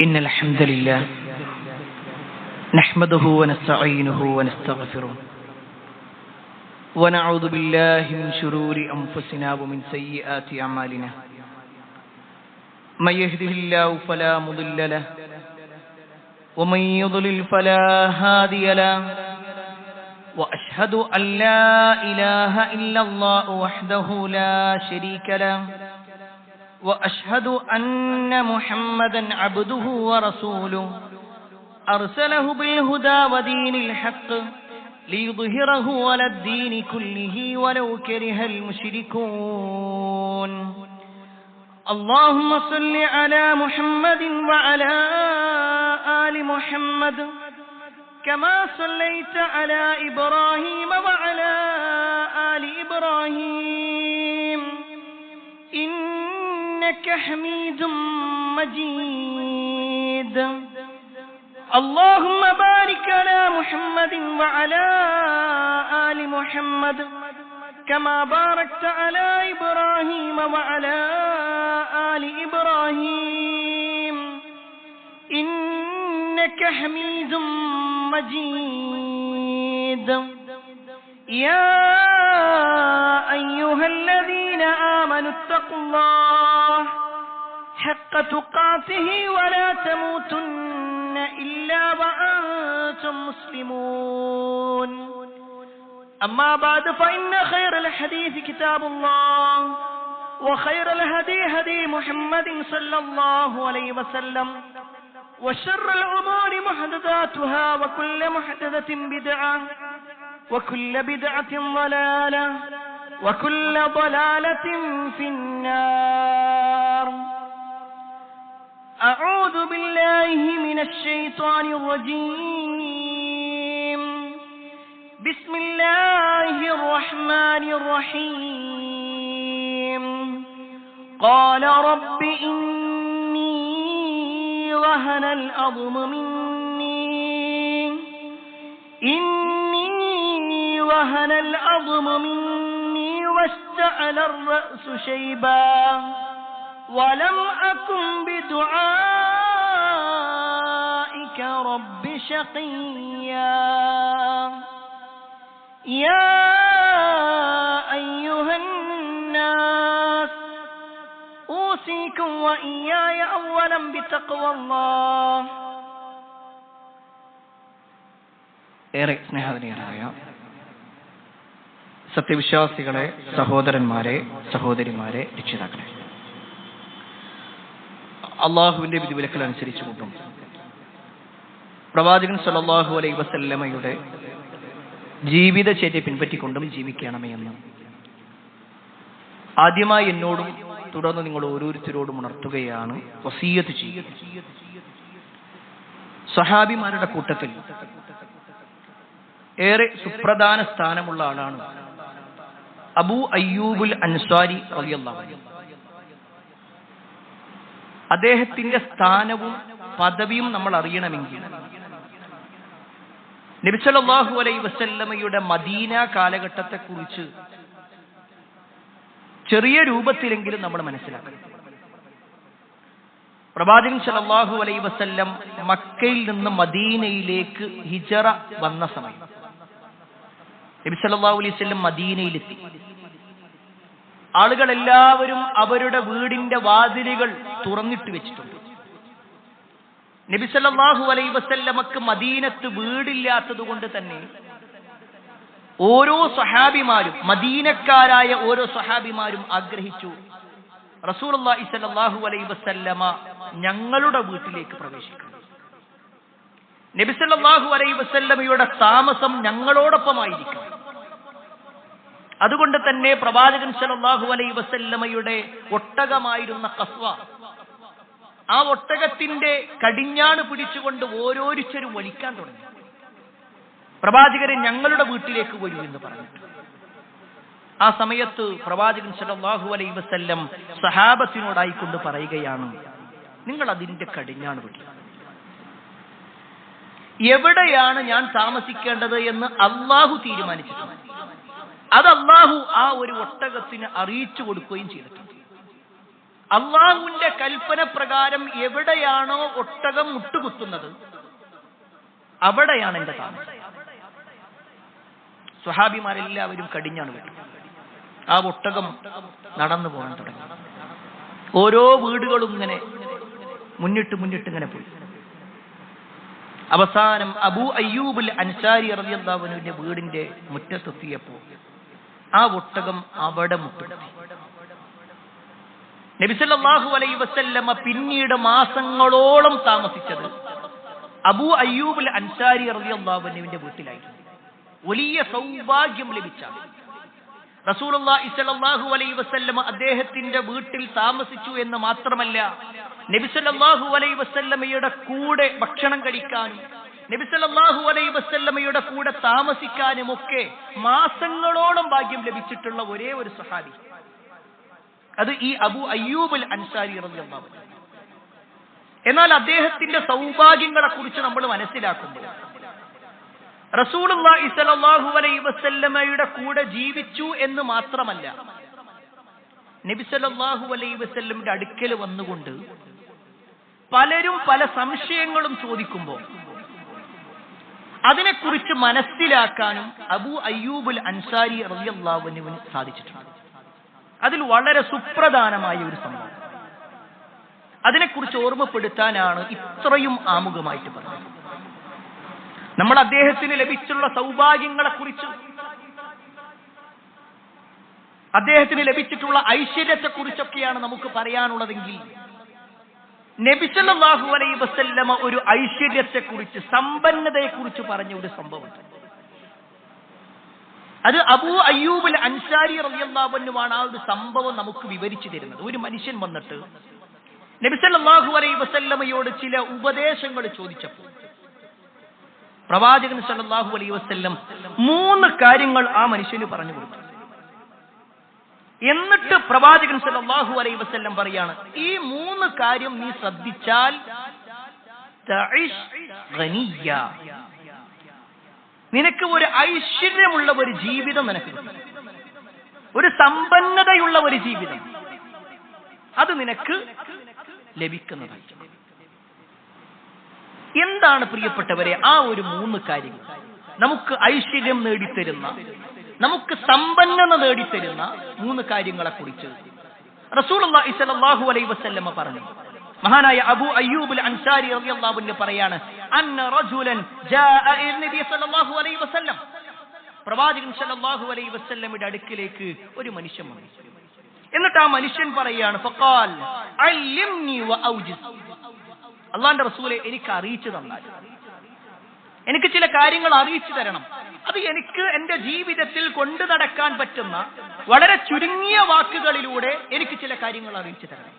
إن الحمد لله نحمده ونستعينه ونستغفره ونعوذ بالله من شرور أنفسنا ومن سيئات أعمالنا من يهده الله فلا مضل له ومن يضلل فلا هادي له وأشهد أن لا إله إلا الله وحده لا شريك له وأشهد أن محمدا عبده ورسوله أرسله بالهدى ودين الحق ليظهره على الدين كله ولو كره المشركون اللهم صل على محمد وعلى آل محمد كما صليت على إبراهيم وعلى آل إبراهيم إنك حميد مجيد اللهم بارك على محمد وعلى آل محمد كما باركت على إبراهيم وعلى آل إبراهيم إنك حميد مجيد يا أيها الذين آمنوا اتقوا الله حق تقاته ولا تموتن إلا وأنتم مسلمون أما بعد فإن خير الحديث كتاب الله وخير الهدي هدي محمد صلى الله عليه وسلم وشر الأمور محدثاتها وكل محدثة بدعة وكل بدعة ضلالة وكل ضلالة في النار أعوذ بالله من الشيطان الرجيم بسم الله الرحمن الرحيم قال رب إني وهن العظم مني واشتعل الرأس شيبا ولم أكن بدعائك رب شقيا يا أيها الناس أوصيكم وإياي أولا بتقوى الله. ഏറെ സ്നേഹധീയരായ സത്യവിശ്വാസികളെ, സഹോദരന്മാരെ, സഹോദരിമാരെ, രക്ഷിതാക്കളെ, അള്ളാഹുവിന്റെ വിധിവിലക്കൽ അനുസരിച്ചുകൊണ്ടും പ്രവാചകൻ സല്ലല്ലാഹു അലൈഹി വസല്ലമയുടെ ജീവിതചര്യ പിൻപറ്റിക്കൊണ്ടും ജീവിക്കണമേ എന്ന് ആദ്യമായി എന്നോടും തുടർന്ന് നിങ്ങൾ ഓരോരുത്തരോടും ഉണർത്തുകയാണ്, വസിയ്യത്ത് ചെയ്യുക. സ്വഹാബിമാരുടെ കൂട്ടത്തിൽ ഏറെ സുപ്രധാന സ്ഥാനമുള്ള ആളാണ് അബൂ അയ്യൂബുൽ അൻസാരി റളിയല്ലാഹു അൻഹു. അദ്ദേഹത്തിന്റെ സ്ഥാനവും പദവിയും നമ്മൾ അറിയണമെങ്കിൽ നബി സല്ലല്ലാഹു അലൈഹി വസല്ലമയുടെ മദീന കാലഘട്ടത്തെക്കുറിച്ച് ചെറിയ രൂപത്തിലെങ്കിലും നമ്മൾ മനസ്സിലാക്കണം. പ്രവാചകൻ സല്ലല്ലാഹു അലൈഹി വസല്ലം മക്കയിൽ നിന്ന് മദീനയിലേക്ക് ഹിജറ വന്ന സമയം നബി സല്ലല്ലാഹു അലൈഹി വസല്ലം മദീനയിലെത്തി. ആളുകൾ എല്ലാവരും അവരുടെ വീടിന്റെ വാതിലുകൾ തുറന്നിട്ട് വെച്ചിട്ടുണ്ട്. നബി സല്ലല്ലാഹു അലൈഹി വസല്ലമക്ക് മദീനത്ത് വീടില്ലാത്തത് കൊണ്ട് തന്നെ ഓരോ സ്വഹാബിമാരും, മദീനക്കാരായ ഓരോ സ്വഹാബിമാരും ആഗ്രഹിച്ചു, റസൂലുള്ളാഹി സ്വല്ലല്ലാഹു അലൈഹി വസല്ലമ ഞങ്ങളുടെ വീട്ടിലേക്ക് പ്രവേശിക്കണം, നബി സല്ലല്ലാഹു അലൈഹി വസല്ലമയുടെ താമസം ഞങ്ങളോടൊപ്പമായിരിക്കണം. അതുകൊണ്ട് തന്നെ പ്രവാചകൻ സല്ലല്ലാഹു അലൈഹി വസല്ലമയുടെ ഒട്ടകമായിരുന്ന ഖസ്വ, ആ ഒട്ടകത്തിന്റെ കടിഞ്ഞാണ് പിടിച്ചുകൊണ്ട് ഓരോരുത്തരും വലിക്കാൻ തുടങ്ങി. പ്രവാചകരെ ഞങ്ങളുടെ വീട്ടിലേക്ക് വരൂ എന്ന് പറഞ്ഞിട്ട് ആ സമയത്ത് പ്രവാചകൻ സല്ലല്ലാഹു അലൈഹി വസല്ലം സഹാബത്തിനോടായിക്കൊണ്ട് പറയുകയാണ്, നിങ്ങൾ അതിന്റെ കടിഞ്ഞാണ് പിടിക്കുക. എവിടെയാണ് ഞാൻ താമസിക്കേണ്ടത് എന്ന് അള്ളാഹു തീരുമാനിച്ചിട്ടുണ്ട്. അത് അള്ളാഹു ആ ഒരു ഒട്ടകത്തിന് അറിയിച്ചു കൊടുക്കുകയും ചെയ്തിട്ടുണ്ട്. അള്ളാഹുവിന്റെ കൽപ്പന പ്രകാരം എവിടെയാണോ ഒട്ടകം മുട്ടുകുത്തുന്നത് അവിടെയാണ് എന്റെ താമസം. സ്വഹാബിമാരെല്ലാവരും കടിഞ്ഞാണ് വിട്ടു. ആ ഒട്ടകം നടന്നു പോകാൻ തുടങ്ങി. ഓരോ വീടുകളും ഇങ്ങനെ മുന്നിട്ട് ഇങ്ങനെ പോയി. അവസാനം അബൂ അയ്യൂബുൽ അൻസാരി റളിയല്ലാഹു അൻഹുവിന്റെ വീടിന്റെ മുറ്റത്തെത്തിയപ്പോൾ ആ ഒട്ടകം അവിടെ മുട്ടുകുത്തി. നബി സല്ലല്ലാഹു അലൈഹി വസല്ലമ പിന്നീട് മാസങ്ങളോളം താമസിച്ചത് അബൂ അയ്യൂബുൽ അൻസാരി റളിയല്ലാഹു അൻഹുവിന്റെ വീട്ടിലായിരുന്നു. വലിയ സൗഭാഗ്യം ലഭിച്ച റസൂലുള്ളാഹി സ്വല്ലല്ലാഹു അലൈഹി വസല്ലമ അദ്ദേഹത്തിന്റെ വീട്ടിൽ താമസിച്ചു എന്ന് മാത്രമല്ല, നബി സല്ലല്ലാഹു അലൈഹി വസല്ലമയുടെ കൂടെ ഭക്ഷണം കഴിക്കാനും നബി സല്ലല്ലാഹു അലൈഹി വസല്ലമയുടെ കൂടെ താമസിക്കാനും ഒക്കെ മാസങ്ങളോളം ഭാഗ്യം ലഭിച്ചിട്ടുള്ള ഒരേ ഒരു സ്വഹാബി അത് ഈ അബൂ അയ്യൂബുൽ അൻസാരി റളിയല്ലാഹു അൻഹു. എന്നാൽ അദ്ദേഹത്തിന്റെ സൗഭാഗ്യങ്ങളെ കുറിച്ച് നമ്മൾ മനസ്സിലാക്കുമ്പോൾ റസൂലുള്ളാഹി സ്വല്ലല്ലാഹു അലൈഹി വസല്ലമയുടെ കൂടെ ജീവിച്ചു എന്ന് മാത്രമല്ല, നബി സല്ലല്ലാഹു അലൈഹി വസല്ലമയുടെ അടുക്കൽ വന്നുകൊണ്ട് പലരും പല സംശയങ്ങളും ചോദിക്കുമ്പോൾ അതിനെക്കുറിച്ച് മനസ്സിലാക്കാനും അബൂ അയ്യൂബുൽ അൻസാരി റളിയല്ലാഹു അൻഹുവിന് സാധിച്ചിട്ടുണ്ട്. അതിൽ വളരെ സുപ്രധാനമായ ഒരു സംഭവം, അതിനെക്കുറിച്ച് ഓർമ്മപ്പെടുത്താനാണ് ഇത്രയും ആമുഖമായിട്ട് പറഞ്ഞത്. നമ്മൾ അദ്ദേഹത്തിന് ലഭിച്ചുള്ള സൗഭാഗ്യങ്ങളെ കുറിച്ച്, അദ്ദേഹത്തിന് ലഭിച്ചിട്ടുള്ള ഐശ്വര്യത്തെ കുറിച്ചൊക്കെയാണ് നമുക്ക് പറയാനുള്ളതെങ്കിൽ, നബി സല്ലല്ലാഹു അലൈഹി വസല്ലമ ഒരു ഐശ്വര്യത്തെ കുറിച്ച്, സമ്പന്നതയെ കുറിച്ച് പറഞ്ഞ ഒരു സംഭവം, അത് അബൂ അയ്യൂബുൽ അൻസാരി റളിയല്ലാഹു അൻഹുവാണ് ആ ഒരു സംഭവം നമുക്ക് വിവരിച്ചു തരുന്നത്. ഒരു മനുഷ്യൻ വന്നിട്ട് നബി സല്ലല്ലാഹു അലൈഹി വസല്ലമയോട് ചില ഉപദേശങ്ങൾ ചോദിച്ചപ്പോൾ പ്രവാചകൻ സല്ലല്ലാഹു അലൈഹി വസല്ലം 3 കാര്യങ്ങൾ ആ മനുഷ്യന് പറഞ്ഞു കൊടുത്തു. എന്നിട്ട് പ്രവാചകൻ സല്ലല്ലാഹു അലൈഹി വസല്ലം പറയാണ്, ഈ 3 കാര്യം നീ ശ്രദ്ധിച്ചാൽ തഇഷ് ഗനിയ, നിനക്ക് ഒരു ഐശ്വര്യമുള്ള ഒരു ജീവിതം നിനക്ക് കിട്ടും, ഒരു സമ്പന്നതയുള്ള ഒരു ജീവിതം അത് നിനക്ക് ലഭിക്കുന്നതായിരിക്കും. എന്താണ് പ്രിയപ്പെട്ടവരെ ആ ഒരു 3 കാര്യങ്ങൾ? നമുക്ക് ഐശ്വര്യം നേടിത്തരുന്ന, നമുക്ക് സമ്പന്നത നേടിത്തരുന്ന 3 കാര്യങ്ങളെ കുറിച്ച് റസൂലുള്ളാഹി സ്വല്ലല്ലാഹു അലൈഹി വസല്ലമ പറഞ്ഞു. മഹാനായ അബൂ അയ്യൂബുൽ അൻസാരി റളിയല്ലാഹു അൻഹു പറയാണ്, അന്ന റജുലൻ ജാഅ ഇല നബി സ്വല്ലല്ലാഹു അലൈഹി വസല്ലം, പ്രവാചകൻ സ്വല്ലല്ലാഹു അലൈഹി വസല്ലമയുടെ അടുക്കിലേക്ക് ഒരു മനുഷ്യൻ വന്നു. എന്നിട്ട് ആ മനുഷ്യൻ പറയാണ്, ഫഖാൽ അല്ലിംനി വഔജിസ്, അല്ലാഹുവിന്റെ റസൂലേ എനിക്ക് അറിയിച്ചു തന്നാൽ, എനിക്ക് ചില കാര്യങ്ങൾ അറിയിച്ചു തരണം, അത് എനിക്ക് എന്റെ ജീവിതത്തിൽ കൊണ്ടു നടക്കാൻ പറ്റുന്ന വളരെ ചുരുങ്ങിയ വാക്കുകളിലൂടെ എനിക്ക് ചില കാര്യങ്ങൾ അറിയിച്ചു തരണം.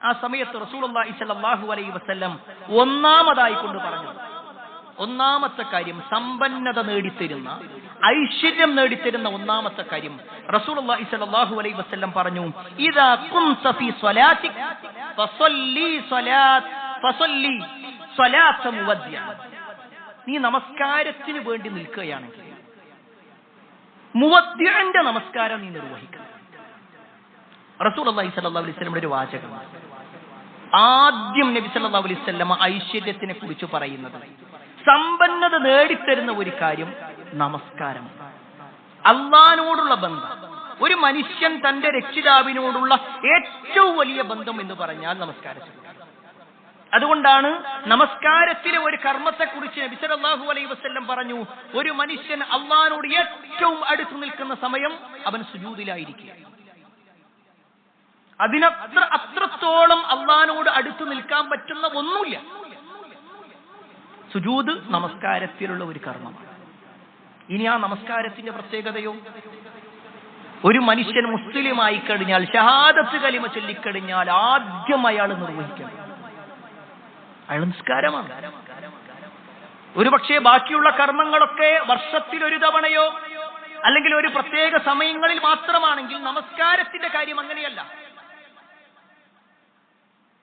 ആ സമയത്ത് റസൂലുള്ളാഹി സ്വല്ലല്ലാഹു അലൈഹി വസല്ലം ഒന്നാമതായി കൊണ്ട് പറഞ്ഞു, ഒന്നാമത്തെ കാര്യം, സമ്പന്നത നേടിത്തരുന്ന, ഐശ്വര്യം നേടിത്തരുന്ന ഒന്നാമത്തെ കാര്യം റസൂലുള്ളാഹി സ്വല്ലല്ലാഹു അലൈഹി വസല്ലം പറഞ്ഞു, ഇദാ കുൻത ഫീ സ്വലാതിക ഫസല്ലി സ്വലാത മുവദ്ദിഅ, നീ നമസ്കാരത്തിന് വേണ്ടി നിൽക്കുകയാണെങ്കിൽ മുവദ്ദിഅന്റെ നമസ്കാരം നീ നിർവഹിക്കണം. റസൂലുള്ളാഹി സ്വല്ലല്ലാഹു അലൈഹി വസല്ലമയുടെ ഒരു വാചകമാണ്. ആദ്യം നബി സല്ലല്ലാഹു അലൈഹി വസല്ലമ ഐശ്വര്യത്തിനെ കുറിച്ച് പറയുന്നത്, സമ്പന്നത നേടിത്തരുന്ന ഒരു കാര്യം നമസ്കാരം, അല്ലാഹുവിനോടുള്ള ബന്ധം. ഒരു മനുഷ്യൻ തന്റെ രക്ഷിതാവിനോടുള്ള ഏറ്റവും വലിയ ബന്ധം എന്ന് പറഞ്ഞാൽ നമസ്കാരം. അതുകൊണ്ടാണ് നമസ്കാരത്തിലെ ഒരു കർമ്മത്തെക്കുറിച്ച് നബി സല്ലല്ലാഹു അലൈഹി വസല്ലം പറഞ്ഞു, ഒരു മനുഷ്യൻ അല്ലാഹുവിനോട് ഏറ്റവും അടുത്ത് നിൽക്കുന്ന സമയം അവൻ സുജൂദിലായിരിക്കുക. അത്രത്തോളം അല്ലാഹുവിനോട് അടുത്ത് നിൽക്കാൻ പറ്റുന്ന ഒന്നുമില്ല. സുജൂദ് നമസ്കാരത്തിലുള്ള ഒരു കർമ്മമാണ്. ഇനി ആ നമസ്കാരത്തിന്റെ പ്രത്യേകതയോ, ഒരു മനുഷ്യൻ മുസ്ലിമായി കഴിഞ്ഞാൽ, ഷഹാദത്ത് കലിമ ചൊല്ലിക്കഴിഞ്ഞാൽ ആദ്യം അയാൾ നിർവഹിക്കണം അയാൾ നിസ്കാരമാണ്. ഒരു പക്ഷേ ബാക്കിയുള്ള കർമ്മങ്ങളൊക്കെ വർഷത്തിൽ ഒരു തവണയോ അല്ലെങ്കിൽ ഒരു പ്രത്യേക സമയങ്ങളിൽ മാത്രമാണെങ്കിൽ, നമസ്കാരത്തിന്റെ കാര്യം അങ്ങനെയല്ല.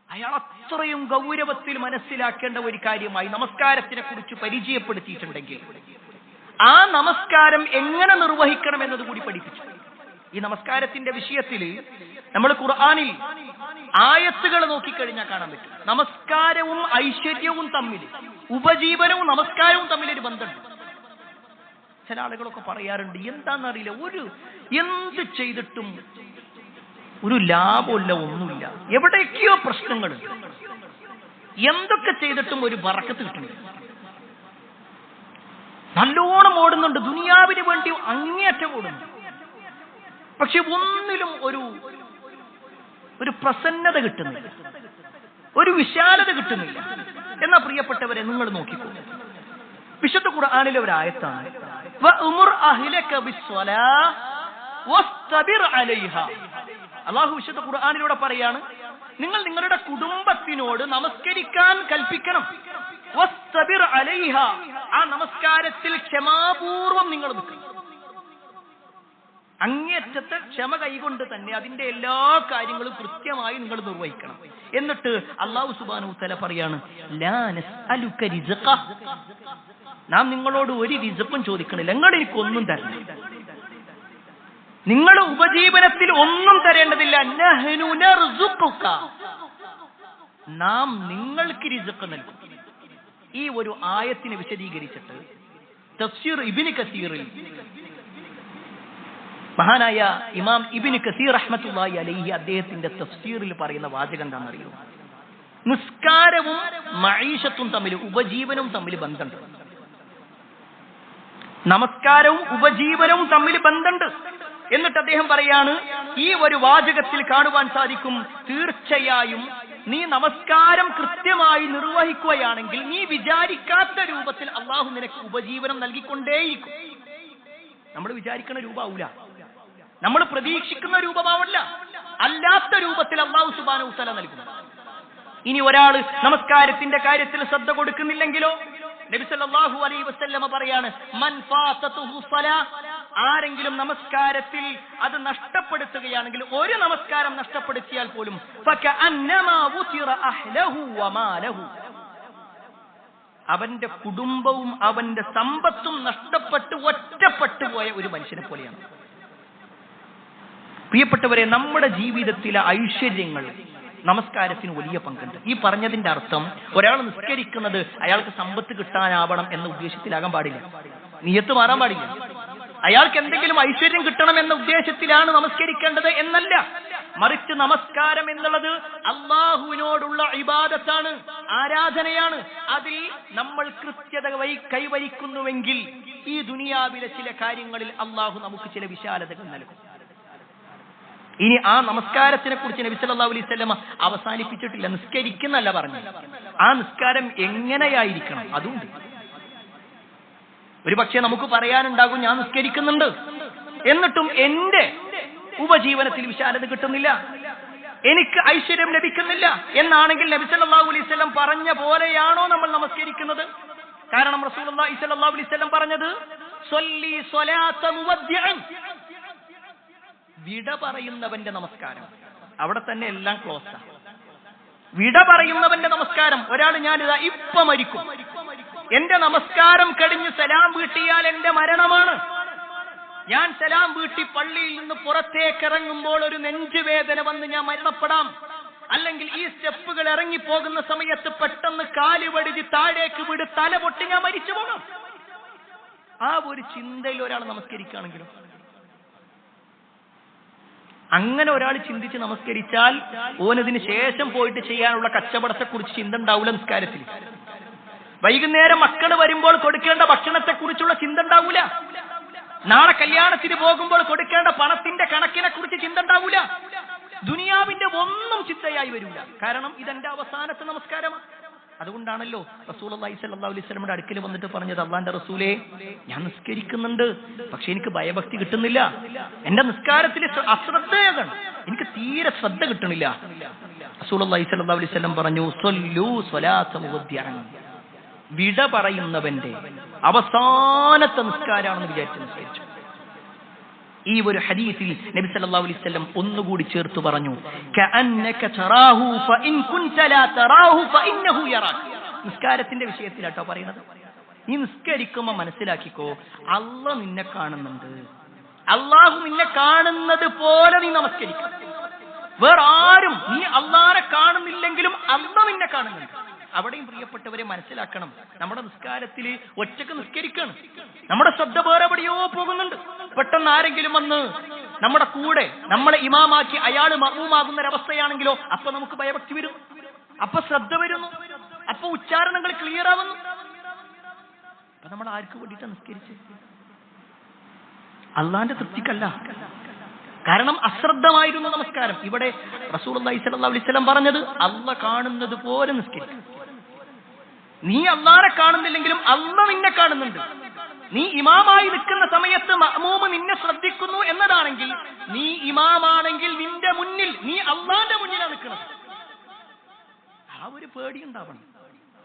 അയാൾ അത്രയും ഗൗരവത്തിൽ മനസ്സിലാക്കേണ്ട ഒരു കാര്യമായി നമസ്കാരത്തിനെ കുറിച്ച് പരിചയപ്പെടുത്തിയിട്ടുണ്ടെങ്കിൽ ആ നമസ്കാരം എങ്ങനെ നിർവഹിക്കണം എന്നത് കൂടി പഠിപ്പിച്ചു. ഈ നമസ്കാരത്തിന്റെ വിഷയത്തിൽ നമ്മൾ ഖുർആനിൽ ആയത്തുകൾ നോക്കിക്കഴിഞ്ഞാൽ കാണാൻ പറ്റും. നമസ്കാരവും ഐശ്വര്യവും തമ്മിൽ, ഉപജീവനവും നമസ്കാരവും തമ്മിൽ ഒരു ബന്ധമുണ്ട്. ചില ആളുകളൊക്കെ പറയാറുണ്ട്, എന്താണെന്നറിയില്ല, എന്ത് ചെയ്തിട്ടും ഒരു ലാഭമില്ല, ഒന്നുമില്ല, എവിടേക്കോ പ്രശ്നങ്ങൾ, എന്തൊക്കെ ചെയ്തിട്ടും ഒരു ബറക്കത്ത് കിട്ടുന്നില്ല. നല്ലോണം ഓടുന്നുണ്ട്, ദുനിയാവിന് വേണ്ടി അങ്ങേയറ്റം ഓടുന്നു, പക്ഷെ ഒന്നിലും ഒരു പ്രസന്നത കിട്ടുന്നില്ല, ഒരു വിശാലത കിട്ടുന്നില്ല. എന്നാ പ്രിയപ്പെട്ടവരെ, നിങ്ങൾ നോക്കിക്കോ, വിശുദ്ധ ഖുർആനിലെ ഒരു ആയത്താണ്, വഅ്മുർ അഹ്ലക ബിസ്സലാ വസ്തബിർ അലൈഹാ. അല്ലാഹു വിശുദ്ധ ഖുർആനിലൂടെ പറയാണ്, നിങ്ങൾ നിങ്ങളുടെ കുടുംബത്തിനോട് നമസ്കരിക്കാൻ കൽപ്പിക്കണം. വസ്തബിർ അലൈഹാ, ആ നമസ്കാരത്തിൽ ക്ഷമാപൂർവം നിങ്ങൾ നിൽക്കണം. അങ്ങേറ്റത്തെ ക്ഷമ കൈകൊണ്ട് തന്നെ അതിന്റെ എല്ലാ കാര്യങ്ങളും കൃത്യമായി നിങ്ങൾ നിർവഹിക്കണം. എന്നിട്ട് അല്ലാഹു സുബ്ഹാനഹു വ തആല പറയാണ്, ലാ നസ്അലുക റിസ്ഖ, നാം നിങ്ങളോട് ഒരു റിസ്ഖും ചോദിക്കണില്ല, നിങ്ങൾ എനിക്കൊന്നും തരണം, നിങ്ങൾ ഉപജീവനത്തിൽ ഒന്നും തരേണ്ടതില്ല. നഹ്നു നർസുഖുക, നാം നിങ്ങൾക്ക് റിസ്ഖ് നൽകും. ഈ ഒരു ആയത്തിനെ വിശദീകരിച്ചിട്ട് തഫ്സീർ ഇബ്നു കസീറിൽ മഹാനായ ഇമാം ഇബ്നു കസീർ റഹ്മത്തുള്ളാഹി അലൈഹി അദ്ദേഹത്തിന്റെ തഫ്സീറിൽ പറയുന്ന വാചകം എന്താണെന്നറിയോ? നിസ്കാരവും മഈശത്തും തമ്മിൽ, ഉപജീവനവും തമ്മിൽ ബന്ധമുണ്ട്. നമസ്കാരവും ഉപജീവനവും തമ്മിൽ ബന്ധമുണ്ട്. എന്നിട്ട് അദ്ദേഹം പറയാണ്, ഈ ഒരു വാചകത്തിൽ കാണുവാൻ സാധിക്കും, തീർച്ചയായും നീ നമസ്കാരം കൃത്യമായി നിർവഹിക്കുകയാണെങ്കിൽ നീ വിചാരിക്കാത്ത രൂപത്തിൽ അള്ളാഹു നിനക്ക് ഉപജീവനം നൽകിക്കൊണ്ടേയിരിക്കും. നമ്മൾ വിചാരിക്കുന്ന രൂപമാവൂല, നമ്മൾ പ്രതീക്ഷിക്കുന്ന രൂപമാവില്ല, അല്ലാത്ത രൂപത്തിൽ അല്ലാഹു സുബ്ഹാനഹു വ തആല നൽകും. ഇനി ഒരാൾ നമസ്കാരത്തിന്റെ കാര്യത്തിൽ ശ്രദ്ധ കൊടുക്കുന്നില്ലെങ്കിലോ, നബി സല്ലല്ലാഹു അലൈഹി വസല്ലമ പറയാണ്, മൻ ഫാതതുഹു സ്വലാ, ആരെങ്കിലും നമസ്കാരത്തിൽ അത് നഷ്ടപ്പെടുത്തുകയാണെങ്കിൽ, ഒരു നമസ്കാരം നഷ്ടപ്പെടുത്തിയാൽ പോലും ഫകഅന്നമാ വുതിറ അഹ്ലഹു വമാലഹു, അവന്റെ കുടുംബവും അവന്റെ സമ്പത്തും നഷ്ടപ്പെട്ട് ഒറ്റപ്പെട്ടു പോയ ഒരു മനുഷ്യനെ പോലെയാണ്. പ്രിയപ്പെട്ടവരെ, നമ്മുടെ ജീവിതത്തിലെ ഐശ്വര്യങ്ങൾ നമസ്കാരത്തിന് വലിയ പങ്കുണ്ട്. ഈ പറഞ്ഞതിന്റെ അർത്ഥം ഒരാൾ നിസ്കരിക്കുന്നത് അയാൾക്ക് സമ്പത്ത് കിട്ടാനാവണം എന്ന ഉദ്ദേശത്തിലാകാൻ പാടില്ല, നിയത്ത് മാറാൻ പാടില്ല. അയാൾക്ക് എന്തെങ്കിലും ഐശ്വര്യം കിട്ടണം എന്ന ഉദ്ദേശത്തിലാണ് നമസ്കരിക്കേണ്ടത് എന്നല്ല. മറിച്ച് നമസ്കാരം എന്നുള്ളത് അള്ളാഹുവിനോടുള്ള ഇബാദത്താണ്, ആരാധനയാണ്. അതിൽ നമ്മൾ കൃത്യത കൈവരിക്കുന്നുവെങ്കിൽ ഈ ദുനിയാവിലെ ചില കാര്യങ്ങളിൽ അള്ളാഹു നമുക്ക് ചില വിശാലതകൾ നൽകും. ഇനി ആ നമസ്കാരത്തിനെ കുറിച്ച് നബി സല്ലല്ലാഹു അലൈഹി വസല്ലമ അവസാനിപ്പിച്ചിട്ടില്ല, നിസ്കരിക്കുന്നല്ല പറഞ്ഞു. ആ നിസ്കാരം എങ്ങനെയായിരിക്കണം അതുണ്ട്. ഒരു പക്ഷേ നമുക്ക് പറയാനുണ്ടാകും, ഞാൻ നിസ്കരിക്കുന്നുണ്ട്, എന്നിട്ടും എന്റെ ഉപജീവനത്തിൽ വിശാലത കിട്ടുന്നില്ല, എനിക്ക് ഐശ്വര്യം ലഭിക്കുന്നില്ല എന്നാണെങ്കിൽ നബി സല്ലല്ലാഹു അലൈഹി വസല്ലം പറഞ്ഞ പോലെയാണോ നമ്മൾ നമസ്കരിക്കുന്നത്? കാരണം റസൂലുള്ളാഹി സ്വല്ലല്ലാഹു അലൈഹി വസല്ലം പറഞ്ഞത്, സ്വല്ലി സ്വലാത്ത മുവദ്ദിഅൻ, വിട പറയുന്നവന്റെ നമസ്കാരം. അവിടെ തന്നെ എല്ലാം ക്ലോസാ. വിട പറയുന്നവന്റെ നമസ്കാരം. ഒരാൾ, ഞാനിതാ ഇപ്പൊ മരിക്കും, എന്റെ നമസ്കാരം കഴിഞ്ഞ് സലാം വീട്ടിയാൽ എന്റെ മരണമാണ്, ഞാൻ സലാം വീട്ടി പള്ളിയിൽ നിന്ന് പുറത്തേക്ക് ഇറങ്ങുമ്പോൾ ഒരു നെഞ്ചുവേദന വന്ന് ഞാൻ മരണപ്പെടാം, അല്ലെങ്കിൽ ഈ സ്റ്റെപ്പുകൾ ഇറങ്ങിപ്പോകുന്ന സമയത്ത് പെട്ടെന്ന് കാല് വടിച്ച് താഴേക്ക് വിട് തല പൊട്ടി ഞാൻ മരിച്ചു പോകാം. ആ ഒരു ചിന്തയിൽ ഒരാൾ നമസ്കരിക്കുകയാണെങ്കിലും, അങ്ങനെ ഒരാൾ ചിന്തിച്ച് നമസ്കരിച്ചാൽ ഓനതിന് ശേഷം പോയിട്ട് ചെയ്യാനുള്ള കച്ചവടത്തെ കുറിച്ച് ചിന്ത ഉണ്ടാവില്ല നിസ്കാരത്തിൽ. വൈകുന്നേരം മക്കൾ വരുമ്പോൾ കൊടുക്കേണ്ട ഭക്ഷണത്തെ കുറിച്ചുള്ള ചിന്ത ഉണ്ടാവൂല. നാളെ കല്യാണത്തിന് പോകുമ്പോൾ കൊടുക്കേണ്ട പണത്തിന്റെ കണക്കിനെ കുറിച്ച് ചിന്ത ഉണ്ടാവൂല. ദുനിയാവിന്റെ ഒന്നും ചിന്തയായി വരൂല. കാരണം ഇതെന്റെ അവസാനത്തെ നമസ്കാരമാണ്. അതുകൊണ്ടാണല്ലോ റസൂലുള്ളാഹി സ്വല്ലല്ലാഹു അലൈഹി വസല്ലമയുടെ അടുക്കൽ വന്നിട്ട് പറഞ്ഞത്, അല്ലാഹുവിന്റെ റസൂലേ, ഞാൻ നിസ്കരിക്കുന്നുണ്ട്, പക്ഷെ എനിക്ക് ഭയഭക്തി കിട്ടുന്നില്ല, എന്റെ നിസ്കാരത്തിൽ അശ്രദ്ധയാണ്, എനിക്ക് തീരെ ശ്രദ്ധ കിട്ടണില്ല. റസൂലുള്ളാഹി സ്വല്ലല്ലാഹു അലൈഹി വസല്ലം പറഞ്ഞു, സ്വല്ലൂ സ്വലാത്ത മുവദ്ദിഅൻ, വിട പറയുന്നവന്റെ അവസാനത്തെ നിസ്കാരമാണെന്ന് വിചാരിച്ച് നിസ്കരിച്ചു. ഈ ഒരു ഹദീസിൽ നബി സല്ലല്ലാഹു അലൈഹി വസല്ലം ഒന്നുകൂടി ചേർത്ത് പറഞ്ഞു, കഅന്നക തറാഹു ഫഇൻ കുൻത ലാ തറാഹു ഫഇന്നഹു യറാക. നിസ്കാരത്തിന്റെ വിഷയത്തിലാട്ടോ പറയുന്നത്. നീ നിസ്കരിക്കുമ്പോൾ മനസ്സിലാക്കിക്കോ, അല്ലാഹു നിന്നെ കാണുന്നുണ്ട്, അല്ലാഹു നിന്നെ കാണുന്നത് പോലെ നീ നമസ്കരിക്കണം. വേറെ ആരും, നീ അള്ളാനെ കാണുന്നില്ലെങ്കിലും അള്ളാഹ് നിന്നെ കാണുന്നുണ്ട്. അവിടെയും പ്രിയപ്പെട്ടവരെ മനസ്സിലാക്കണം, നമ്മുടെ നിസ്കാരത്തിൽ ഒറ്റക്ക് നിസ്കരിക്കണം, നമ്മുടെ ശ്രദ്ധ വേറെ എവിടെയോ പോകുന്നുണ്ട്. പെട്ടെന്ന് ആരെങ്കിലും വന്ന് നമ്മുടെ കൂടെ നമ്മളെ ഇമാമാക്കി അയാൾ മഅ്മൂമാകുന്നൊരവസ്ഥയാണെങ്കിലോ അപ്പൊ നമുക്ക് ഭയഭക്തി വരുന്നു, അപ്പൊ ശ്രദ്ധ വരുന്നു, അപ്പൊ ഉച്ചാരണങ്ങൾ ക്ലിയർ ആവുന്നു. അപ്പൊ നമ്മൾ ആർക്ക് വേണ്ടിയിട്ടാണ് നിസ്കരിച്ച്? അള്ളാന്റെ തൃപ്തിക്കല്ല. കാരണം അശ്രദ്ധമായിരുന്നു നമസ്കാരം. ഇവിടെ റസൂലുള്ളാഹി സ്വല്ലല്ലാഹു അലൈഹി വസല്ലം പറഞ്ഞത് അള്ളാഹ് കാണുന്നത് പോലെ നിസ്കരിക്കും. നീ അള്ളാനെ കാണുന്നില്ലെങ്കിലും അള്ളാഹ് നിന്നെ കാണുന്നുണ്ട്. നീ ഇമാമായി നിൽക്കുന്ന സമയത്ത് മഅ്മൂമ് നിന്നെ ശ്രദ്ധിക്കുന്നു എന്നതാണെങ്കിൽ, നീ ഇമാമാണെങ്കിൽ നിന്റെ മുന്നിൽ നീ അള്ളാന്റെ മുന്നിലാണ് നിൽക്കുന്നത്. ആ ഒരു പേടി ഉണ്ടാവണം,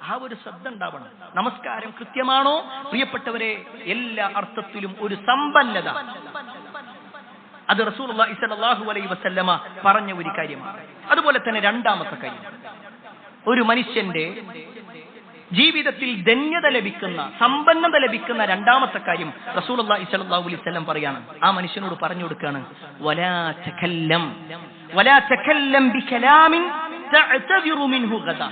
ആ ഒരു ശ്രദ്ധ ഉണ്ടാവണം. നമസ്കാരം കൃത്യമാണോ പ്രിയപ്പെട്ടവരെ? എല്ലാ അർത്ഥത്തിലും ഒരു സമ്പന്നത. അത് റസൂലുള്ളാഹി സ്വല്ലല്ലാഹു അലൈഹി വസല്ലമ പറഞ്ഞ ഒരു കാര്യമാണ്. അതുപോലെ തന്നെ രണ്ടാമത്തെ കാര്യം, ഒരു മനുഷ്യന്റെ ജീവിതത്തിൽ ധന്യത ലഭിക്കുന്ന, സമ്പന്നത ലഭിക്കുന്ന രണ്ടാമത്തെ കാര്യം റസൂലുള്ളാഹി സ്വല്ലല്ലാഹു അലൈഹി വസല്ലം പറയാണ്, ആ മനുഷ്യനോട് പറഞ്ഞു കൊടുക്കുകയാണ്, വലാ തകല്ലം ബികലാമിൻ തഅ്തദിറു മിൻഹു ഗദാ.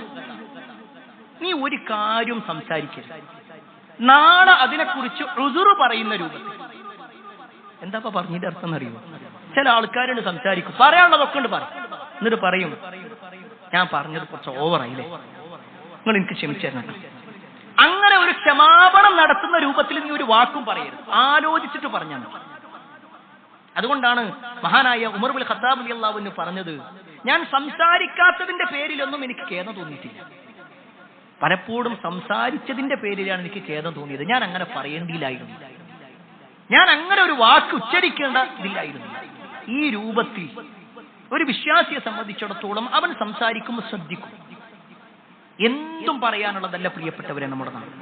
നീ ഒരു കാര്യം സംസാരിക്കരുത് നാളെ അതിനെക്കുറിച്ച് ഉസുറ് പറയുന്ന രൂപത്തിൽ. എന്താ പറഞ്ഞതിന്റെ അർത്ഥം എന്നറിയുമോ? ചില ആൾക്കാരോട് സംസാരിക്കും, പറയാനുള്ളതൊക്കെ ഉണ്ട് പറയും, എന്നിട്ട് പറയും, ഞാൻ പറഞ്ഞത് കുറച്ച് ഓവറായില്ലേ, നിങ്ങൾ എനിക്ക് ക്ഷമിച്ചു തരണം. അങ്ങനെ ഒരു ക്ഷമാപണം നടത്തുന്ന രൂപത്തിൽ നീ ഒരു വാക്കും പറയരുത്, ആലോചിച്ചിട്ട് പറഞ്ഞാൽ മതി. അതുകൊണ്ടാണ് മഹാനായ ഉമർ ഇബ്നുൽ ഖത്താബ് റളിയല്ലാഹു അൻഹു പറഞ്ഞത്, ഞാൻ സംസാരിക്കാത്തതിന്റെ പേരിലൊന്നും എനിക്ക് ഖേദം തോന്നിയിട്ടില്ല, പലപ്പോഴും സംസാരിച്ചതിന്റെ പേരിലാണ് എനിക്ക് ഖേദം തോന്നിയത്. ഞാൻ അങ്ങനെ പറയേണ്ടിയില്ലായിരുന്നു, ഞാൻ അങ്ങനെ ഒരു വാക്ക് ഉച്ചരിക്കേണ്ടതില്ലായിരുന്നു. ഈ രൂപത്തിൽ ഒരു വിശ്വാസിയെ സംബന്ധിച്ചിടത്തോളം അവൻ സംസാരിക്കുമ്പോൾ ശ്രദ്ധിക്കും. എന്തും പറയാനുള്ളതല്ല പ്രിയപ്പെട്ടവരെ നമ്മുടെ നാട്,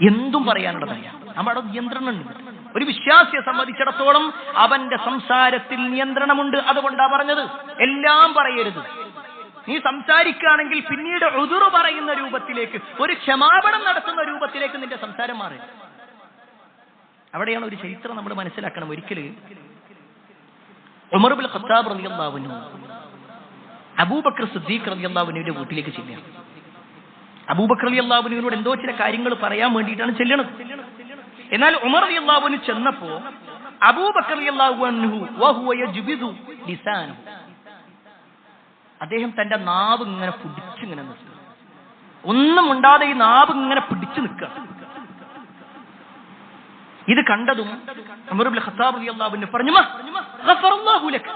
എന്തും പറയാനുള്ളതല്ല, നമ്മുടെ നിയന്ത്രണം ഉണ്ട്. ഒരു വിശ്വാസിയെ സംബന്ധിച്ചിടത്തോളം അവന്റെ സംസാരത്തിൽ നിയന്ത്രണമുണ്ട്. അതുകൊണ്ടാണ് പറഞ്ഞത് എല്ലാം പറയരുത്. നീ സംസാരിക്കുകയാണെങ്കിൽ പിന്നീട് ഉദുറ് പറയുന്ന രൂപത്തിലേക്ക്, ഒരു ക്ഷമാപണം നടത്തുന്ന രൂപത്തിലേക്ക് നിന്റെ സംസാരം മാറി. അവിടെയാണ് ഒരു ചരിത്രം നമ്മൾ മനസ്സിലാക്കണം. ഒരിക്കൽ ഉമർ ഇബ്നുൽ ഖത്താബ് റളിയല്ലാഹു അൻഹു അബൂബക്കർ സിദ്ദീഖ് റളിയല്ലാഹു അൻഹുവിന്റെ വീട്ടിലേക്ക് ചെല്ലുക. അബൂബക്കർ റളിയല്ലാഹു അൻഹുവിനോട് എന്തോ ചില കാര്യങ്ങൾ പറയാൻ വേണ്ടിയിട്ടാണ് ചെല്ലുന്നത്. എന്നാൽ ഉമർ റളിയല്ലാഹു അൻഹു ചെന്നപ്പോ അബൂബക്കർ റളിയല്ലാഹു അൻഹു വഹുവ യജ്ബിദു ലിസാനഹു, അദ്ദേഹം തന്റെ നാവ് ഇങ്ങനെ പിടിച്ചിങ്ങനെ നിൽക്കുക, ഒന്നും ഉണ്ടാതെ ഈ നാവ് ഇങ്ങനെ പിടിച്ചു നിൽക്കുക. ഇത് കണ്ടതും ഉമർ ഇബ്നുൽ ഖത്താബ് റളിയല്ലാഹു അൻഹു പറഞ്ഞു, ഗഫറല്ലാഹു ലക,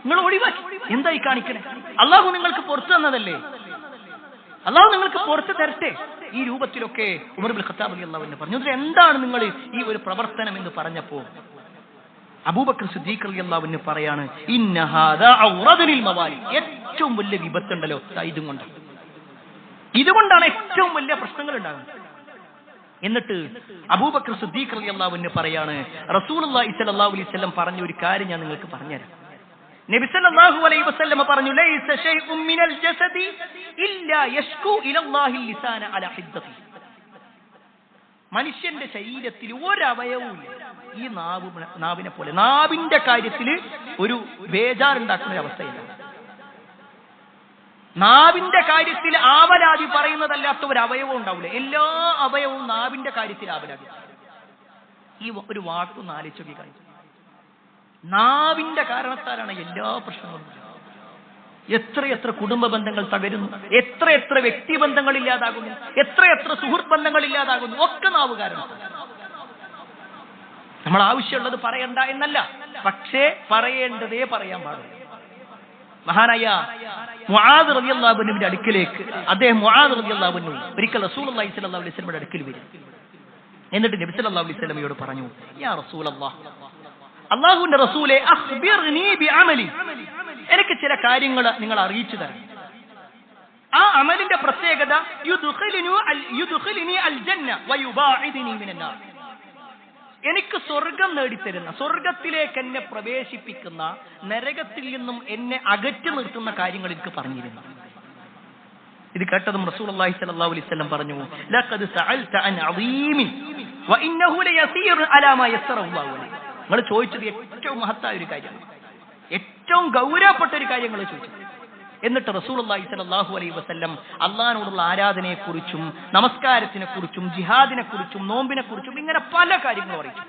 നിങ്ങൾ ഒഴിവാക്കി, എന്തായി കാണിക്കണേ? അള്ളാഹു നിങ്ങൾക്ക് പുറത്തു തന്നതല്ലേ, അള്ളാഹു നിങ്ങൾക്ക് പുറത്തു തരട്ടെ. ഈ രൂപത്തിലൊക്കെ ഉമർ ഇബ്നുൽ ഖത്താബ് റളിയല്ലാഹു അൻഹു പറഞ്ഞു. എന്താണ് നിങ്ങൾ ഈ ഒരു പ്രവർത്തനം എന്ന് പറഞ്ഞപ്പോ അബൂബക്കർ സിദ്ദീഖ് റളിയല്ലാഹു അൻഹു പറയാണ്, ഇന്ന ഹാദാ ഔറദുൽ മവാലി, ഏറ്റവും വലിയ വിപത്തുണ്ടല്ലോ ഇതുകൊണ്ടാണ് ഏറ്റവും വലിയ പ്രശ്നങ്ങൾ ഉണ്ടാകുന്നത്. എന്നിട്ട് അബൂബക്കർ സിദ്ദീഖ് റളിയല്ലാഹു അൻഹു പറയാണ്, റസൂലുള്ളാഹി സ്വല്ലല്ലാഹു അലൈഹി വസല്ലം പറഞ്ഞ ഒരു കാര്യം ഞാൻ നിങ്ങൾക്ക് പറഞ്ഞുതരാം. നബി സല്ലല്ലാഹു അലൈഹി വസല്ലം പറഞ്ഞു, ലൈസ ശൈഉൻ മിനൽ ജസദി ഇല്ലാ യശ്കു ഇലല്ലാഹി ലിസാന അലാ ഹിദ്ദതി. മനുഷ്യന്റെ ശരീരത്തിൽ ഒരവയവുമില്ല ഈ നാവിനെ പോലെ നാവിന്റെ കാര്യത്തിൽ ഒരു ബേജാറുണ്ടാക്കുന്ന ഒരു അവസ്ഥയില്ല. നാവിന്റെ കാര്യത്തിൽ ആവലാതി പറയുന്നതല്ലാത്ത ഒരു അവയവം ഉണ്ടാവില്ല. എല്ലാ അവയവവും നാവിന്റെ കാര്യത്തിൽ ആവലാതി. ഈ ഒരു വാക്കൊന്ന് ആലോചിച്ച് കാര്യം, നാവിന്റെ കാരണത്താലാണ് എല്ലാ പ്രശ്നങ്ങളും. എത്രയെത്ര കുടുംബ ബന്ധങ്ങൾ തകരുന്നു, എത്രയെത്ര വ്യക്തിബന്ധങ്ങൾ ഇല്ലാതാകുന്നു, എത്രയെത്ര സുഹൃത്ത് ബന്ധങ്ങൾ ഇല്ലാതാകുന്നു, ഒക്കെ നാവ് കാരണം. നമ്മൾ ആവശ്യമുള്ളത് പറയണ്ട എന്നല്ല, പക്ഷേ പറയേണ്ടതേ പറയാൻ പാടില്ല. മഹാനായ മുആദ് റളിയല്ലാഹു അൻഹുവിന്റെ അടുക്കലേക്ക് മുആദ് റളിയല്ലാഹു അൻഹു ഒരിക്കൽ റസൂലുള്ളാഹി സ്വല്ലല്ലാഹു അലൈഹി വസല്ലമയുടെ അടുക്കൽ വരും. എന്നിട്ട് നബി സല്ലല്ലാഹു അലൈഹി വസല്ലമയോട് പറഞ്ഞു, യാ റസൂലല്ലാഹ്, അല്ലാഹുവിന്റെ റസൂലേ, അഖ്ബിർനീ ബിഅമലി, എനിക്ക് ചില കാര്യങ്ങൾ നിങ്ങൾ അറിയിച്ചു തരണം. ആ അമലിന്റെ പ്രത്യേകത യുദ്ഖിലുനി അൽ ജന്ന വയുബാഇദുനി മിനന്നാർ, എനിക്ക് സ്വർഗം നേടിത്തരുന്ന, സ്വർഗത്തിലേക്ക് എന്നെ പ്രവേശിപ്പിക്കുന്ന, നരകത്തിൽ നിന്നും എന്നെ അകറ്റി നിർത്തുന്ന കാര്യങ്ങൾ എനിക്ക് പറഞ്ഞിരുന്നു. ഇത് കേട്ടതും റസൂലുള്ളാഹി സ്വല്ലല്ലാഹു അലൈഹി വസല്ലം പറഞ്ഞു, ലഖദ് സഅൽത അൻ അദീമിൻ വഇന്നഹു ലയസീർ അലാ മാ യസ്റഹു അല്ലാഹു. നിങ്ങൾ ചോദിച്ചത് ഏറ്റവും മഹത്തായ ഒരു കാര്യമാണ്, ഏറ്റവും ഗൗരവപ്പെട്ട ഒരു കാര്യങ്ങൾ ചോദിച്ചു. എന്നിട്ട് റസൂലുള്ളാഹി സ്വല്ലല്ലാഹു അലൈഹി വസല്ലം അള്ളാഹിനോടുള്ള ആരാധനയെക്കുറിച്ചും നമസ്കാരത്തിനെ കുറിച്ചും ജിഹാദിനെ കുറിച്ചും നോമ്പിനെ കുറിച്ചും ഇങ്ങനെ പല കാര്യങ്ങളും അറിയിച്ചു.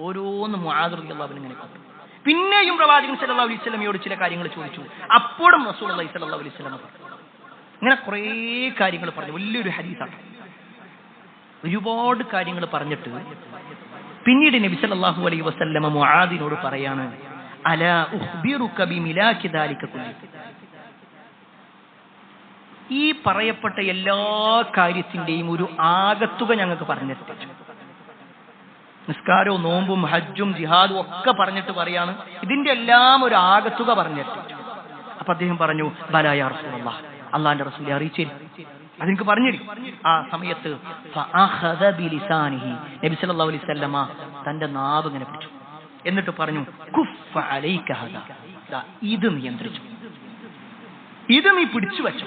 ഓരോന്ന് മുആദ് റളിയല്ലാഹു അൻഹു ഇങ്ങനെ പറഞ്ഞു. പിന്നെയും പ്രവാചകൻ സല്ലല്ലാഹു അലൈഹി വസല്ലമയോട് ചില കാര്യങ്ങൾ ചോദിച്ചു. അപ്പോഴും റസൂലുള്ളാഹി സ്വല്ലല്ലാഹു അലൈഹി വസല്ലം പറഞ്ഞു. ഇങ്ങനെ കുറേ കാര്യങ്ങൾ പറഞ്ഞു. വലിയൊരു ഹദീസാണ്. ഒരുപാട് കാര്യങ്ങൾ പറഞ്ഞിട്ട് പിന്നീട് നബി സല്ലല്ലാഹു അലൈഹി വസല്ലം മുആദിനോട് പറയാണ്, അലാ ഉഖ്ബിറുക ബിമിലാകി ദാലിക കുല്ലി. ഈ പറയപ്പെട്ട എല്ലാ കാര്യത്തിന്റെയും ഒരു ആകത്തുക ഞങ്ങൾക്ക് പറഞ്ഞിട്ട്, നിസ്കാരവും നോമ്പും ഹജ്ജും ജിഹാദും ഒക്കെ പറഞ്ഞിട്ട് പറയാണ്, ഇതിന്റെ എല്ലാം ഒരു ആകത്തുക പറഞ്ഞിട്ട്. അപ്പൊ അദ്ദേഹം പറഞ്ഞു, ബലാ യാ റസൂലല്ലാഹ്, അള്ളാന്റെ റസൂലെ അറിയിച്ചേ, അതെനിക്ക് പറഞ്ഞിരി. ആ സമയത്ത് നബി സല്ലല്ലാഹു അലൈഹി വസല്ലമ തന്റെ നാവ് ഇങ്ങനെ പിടിച്ചു. എന്നിട്ട് പറഞ്ഞു, കുഫ്ഫ അലൈക ഹദാ, ഇത് നിയന്ത്രിച്ചു, ഇത് നീ പിടിച്ചു വെച്ചു.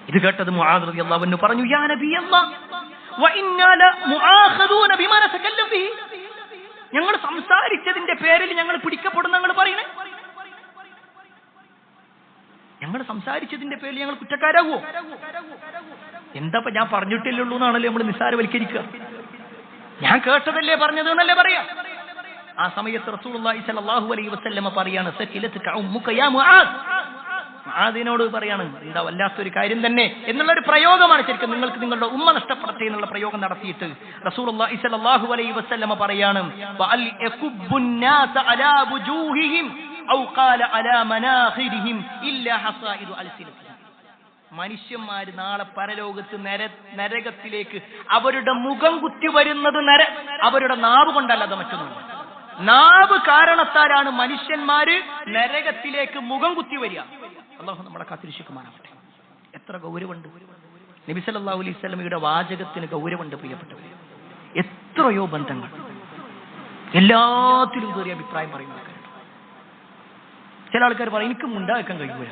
ഇത് കേട്ടത് മുആദ് റളിയല്ലാഹു അൻഹു പറഞ്ഞു, യാ നബിയല്ലാഹ് വ ഇന്നാ ലമുആഖദൂന ബിമാ നതകല്ലം ബിഹി. ഞങ്ങൾ സംസാരിച്ചതിന്റെ പേരിൽ ഞങ്ങൾ പിടിക്കപ്പെടുന്ന ഞങ്ങൾ പറയണേ, ഞങ്ങൾ സംസാരിച്ചതിന്റെ പേരിൽ ഞങ്ങൾ കുറ്റക്കാരാകുമോ? എന്താ ഞാൻ പറഞ്ഞിട്ടില്ലുള്ളൂ എന്നാണല്ലോ നമ്മൾ നിസ്സാരവൽക്കരിക്കുക. ഞാൻ കേട്ടതല്ലേ പറഞ്ഞത് എന്നല്ലേ പറയാ. ആ സമയത്ത് റസൂലുള്ളാഹി സ്വല്ലല്ലാഹു അലൈഹി വസല്ലമ പറയാണ്, സകിലതുക ഉമ്മുക യാ മുആദ്. മുആദിനോട് പറയാണ്, എന്താ വല്ലാത്തൊരു കാര്യം തന്നെ എന്നുള്ളൊരു പ്രയോഗമാണ്. ശരിക്കും നിങ്ങൾക്ക് നിങ്ങളുടെ ഉമ്മ നഷ്ടപ്പെടട്ടെ എന്നുള്ള പ്രയോഗം നടത്തിയിട്ട് റസൂലുള്ളാഹി സ്വല്ലല്ലാഹു അലൈഹി വസല്ലമ പറയാണ്, വഅൽ യകുബ്ബുൻ നാസ അലാ വുജൂഹിഹിം ഔ ഖാല അലാ മനാഖിരിഹിം ഇല്ലാ ഹസായിദു അൽസിനതിഹിം. മനുഷ്യന്മാര് നാളെ പരലോകത്ത് നരകത്തിലേക്ക് അവരുടെ മുഖം കുത്തി വരുന്നത് അവരുടെ നാവ് കൊണ്ടല്ലാതെ മറ്റൊന്നുമല്ല. നാവ് കാരണത്താലാണ് മനുഷ്യന്മാര് നരകത്തിലേക്ക് മുഖം കുത്തി വരിക. അല്ലാഹു നമ്മളെ കാത്തിരക്ഷിക്കുമാറാവട്ടെ. എത്ര ഗൗരവമുണ്ട് നബി സല്ലല്ലാഹു അലൈഹി വസല്ലമയുടെ വാചകത്തിന്, ഗൗരവമുണ്ട് പ്രിയപ്പെട്ടവരെ. എത്രയോ ബന്ധങ്ങൾ, എല്ലാത്തിലും കയറി അഭിപ്രായം പറയുന്ന ആൾക്കാരുണ്ട്. ചില ആൾക്കാർ പറയും, എനിക്ക് മുണ്ടാക്കാൻ കഴിയൂല,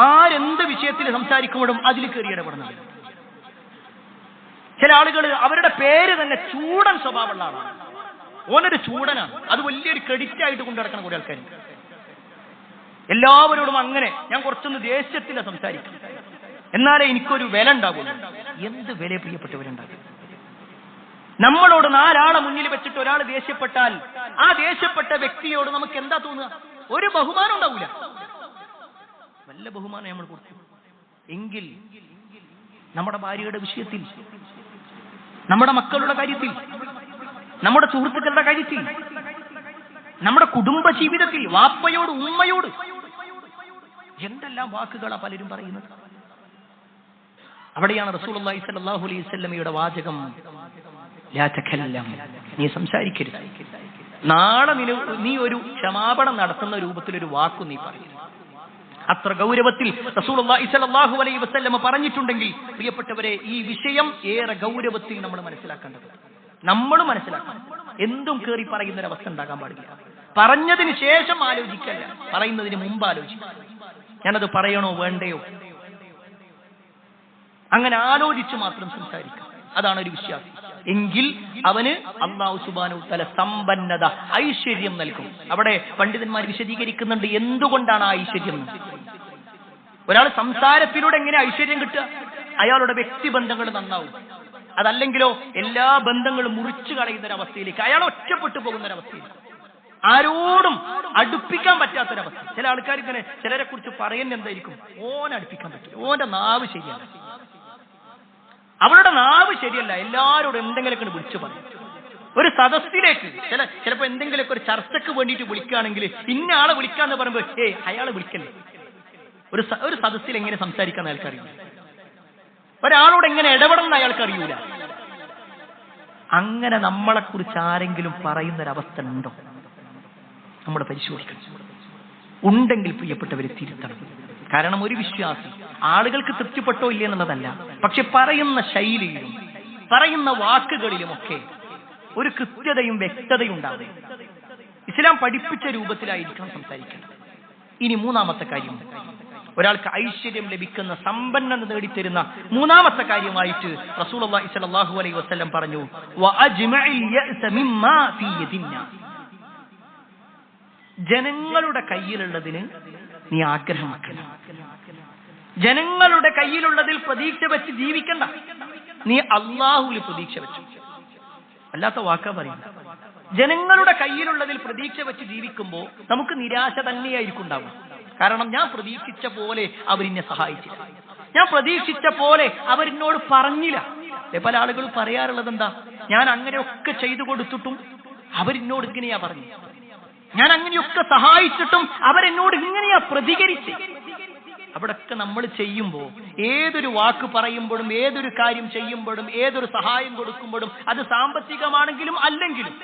ആരെന്ത് വിഷയത്തിൽ സംസാരിക്കുമ്പോഴും അതിൽ കയറി ഇടപെടുന്നത്. ചില ആളുകൾ അവരുടെ പേര് തന്നെ ചൂടൻ സ്വഭാവമുള്ള ആളാണ്. ഓനൊരു ചൂടനാണ്, അത് വലിയൊരു ക്രെഡിറ്റ് ആയിട്ട് കൊണ്ടു നടക്കുന്ന കുറെ ആൾക്കാർ. എല്ലാവരോടും അങ്ങനെ ഞാൻ കുറച്ചൊന്ന് ദേഷ്യത്തിലാണ് സംസാരിക്കും, എന്നാലേ എനിക്കൊരു വില ഉണ്ടാകുള്ളൂ. എന്ത് വില പ്രിയപ്പെട്ടവരുണ്ടാകും? നമ്മളോട് നാലാളെ മുന്നിൽ വെച്ചിട്ട് ഒരാൾ ദേഷ്യപ്പെട്ടാൽ ആ ദേഷ്യപ്പെട്ട വ്യക്തിയോട് നമുക്ക് എന്താ തോന്നുക? ഒരു ബഹുമാനം ഉണ്ടാവില്ല. വല്ല ബഹുമാനം നമ്മൾ കൊടുക്കും എങ്കിൽ നമ്മുടെ ഭാര്യയുടെ വിഷയത്തിൽ, നമ്മുടെ മക്കളുടെ കാര്യത്തിൽ, നമ്മുടെ സുഹൃത്തുക്കളുടെ കാര്യത്തിൽ, നമ്മുടെ കുടുംബ ജീവിതത്തിൽ, വാപ്പയോട് ഉമ്മയോട് എന്തെല്ലാം വാക്കുകളാ പലരും പറയുന്നത്. അവിടെയാണ് റസൂലുള്ളാഹി സ്വല്ലല്ലാഹു അലൈഹി വസല്ലമയുടെ വാചകം, ലാ തകല്ലം, നീ സംസാരിക്കരുത്. നാളെ നീ ഒരു ക്ഷമാപണം നടത്തുന്ന രൂപത്തിലൊരു വാക്കു നീ പറയരുത്. അത്ര ഗൗരവത്തിൽ റസൂലുള്ളാഹി സ്വല്ലല്ലാഹു അലൈഹി വസല്ലമ പറഞ്ഞിട്ടുണ്ടെങ്കിൽ പ്രിയപ്പെട്ടവരെ, ഈ വിഷയം ഏറെ ഗൗരവത്തിൽ നമ്മൾ മനസ്സിലാക്കേണ്ടത്. നമ്മൾ മനസ്സിലാക്കണം, എന്തും കേറി പറയുന്നൊരവസ്ഥ ഉണ്ടാകാൻ പാടില്ല. പറഞ്ഞതിന് ശേഷം ആലോചിക്കല്ല, പറയുന്നതിന് മുമ്പ് ആലോചിക്കുക. ഞാനത് പറയണോ വേണ്ടയോ, അങ്ങനെ ആലോചിച്ച് മാത്രം സംസാരിക്കുക. അതാണ് ഒരു വിശ്വാസി. എങ്കിൽ അവന് അല്ലാഹു സുബ്ഹാനഹു വതആല സമ്പന്നത, ഐശ്വര്യം നൽകും. അവിടെ പണ്ഡിതന്മാർ വിശദീകരിക്കുന്നുണ്ട് എന്തുകൊണ്ടാണ് ആ ഐശ്വര്യം. ഒരാൾ സംസാരത്തിലൂടെ എങ്ങനെ ഐശ്വര്യം കിട്ടുക? അയാളുടെ വ്യക്തിബന്ധങ്ങൾ നന്നാവും. അതല്ലെങ്കിലോ എല്ലാ ബന്ധങ്ങളും മുറിച്ചു കളയുന്നൊരവസ്ഥയിലേക്ക് അയാൾ ഒറ്റപ്പെട്ടു പോകുന്നൊരവസ്ഥയിലേക്ക്, ആരോടും അടുപ്പിക്കാൻ പറ്റാത്തൊരവസ്ഥ. ചില ആൾക്കാർ ഇങ്ങനെ ചിലരെ കുറിച്ച് പറയുന്നത് എന്തായിരിക്കും? ഓനെ അടുപ്പിക്കാൻ പറ്റില്ല, ഓന്റെ നാവ് ശരിയല്ല, അവളുടെ നാവ് ശരിയല്ല, എല്ലാവരോടും എന്തെങ്കിലുമൊക്കെ വിളിച്ചു പറയും. ഒരു സദസ്സിലേക്ക് ചിലപ്പോ എന്തെങ്കിലുമൊക്കെ ഒരു ചർച്ചയ്ക്ക് വേണ്ടിയിട്ട് വിളിക്കുകയാണെങ്കിൽ ഇന്ന ആളെ വിളിക്കാന്ന് പറയുമ്പോൾ അയാളെ വിളിക്കല്ലേ. ഒരു സദസ്സിൽ എങ്ങനെ സംസാരിക്കാൻ അയാൾക്കറിയില്ല, ഒരാളോട് എങ്ങനെ ഇടപെടണം അയാൾക്കറിയൂല. അങ്ങനെ നമ്മളെക്കുറിച്ച് ആരെങ്കിലും പറയുന്നൊരവസ്ഥ ഉണ്ടോ? നമ്മൾ പരിശോധിക്കണം. ഉണ്ടെങ്കിൽ പ്രിയപ്പെട്ടവരെ തിരുത്തണം. കാരണം ഒരു വിശ്വാസി ആളുകൾക്ക് തൃപ്തിപ്പെട്ടോ ഇല്ല എന്നുള്ളതല്ല, പക്ഷെ പറയുന്ന ശൈലിയിലും പറയുന്ന വാക്കുകളിലുമൊക്കെ ഒരു കൃത്യതയും വ്യക്തതയും ഉണ്ടാകും. ഇസ്ലാം പഠിപ്പിച്ച രൂപത്തിലായിരിക്കണം സംസാരിക്കേണ്ടത്. ഇനി മൂന്നാമത്തെ കാര്യം, ഒരാൾക്ക് ഐശ്വര്യം ലഭിക്കുന്ന, സമ്പന്നത നേടിത്തരുന്ന മൂന്നാമത്തെ കാര്യമായിട്ട് റസൂലുള്ളാഹി സ്വല്ലല്ലാഹു അലൈഹി വസല്ലം പറഞ്ഞു, വഅജ്മഇൽ യഅസ മിമ്മാ ഫീ യദിന്നാ. ജനങ്ങളുടെ കയ്യിലുള്ളതിന് നീ ആഗ്രഹം വെക്കണം. ജനങ്ങളുടെ കയ്യിലുള്ളതിൽ പ്രതീക്ഷ വെച്ച് ജീവിക്കണ്ട. നീ അള്ളാഹുവിൽ പ്രതീക്ഷ വെച്ചു. അല്ലാത്ത വാക്കാ പറയുന്നത്. ജനങ്ങളുടെ കയ്യിലുള്ളതിൽ പ്രതീക്ഷ വെച്ച് ജീവിക്കുമ്പോൾ നമുക്ക് നിരാശ തന്നെയായിരിക്കും ഉണ്ടാവുക. കാരണം ഞാൻ പ്രതീക്ഷിച്ച പോലെ അവരെന്നെ സഹായിച്ചില്ല, ഞാൻ പ്രതീക്ഷിച്ച പോലെ അവരെന്നോട് പറഞ്ഞില്ല. പല ആളുകൾ പറയാറുള്ളത് എന്താ, ഞാൻ അങ്ങനെയൊക്കെ ചെയ്തു കൊടുത്തിട്ടും അവരെന്നോട് ഇങ്ങനെയാ പറഞ്ഞു, ഞാൻ അങ്ങനെയൊക്കെ സഹായിച്ചിട്ടും അവരെന്നോട് ഇങ്ങനെയാ പ്രതികരിച്ച്. അവിടൊക്കെ നമ്മൾ ചെയ്യുമ്പോൾ, ഏതൊരു വാക്ക് പറയുമ്പോഴും, ഏതൊരു കാര്യം ചെയ്യുമ്പോഴും, ഏതൊരു സഹായം കൊടുക്കുമ്പോഴും, അത് സാമ്പത്തികമാണെങ്കിലും അല്ലെങ്കിലും,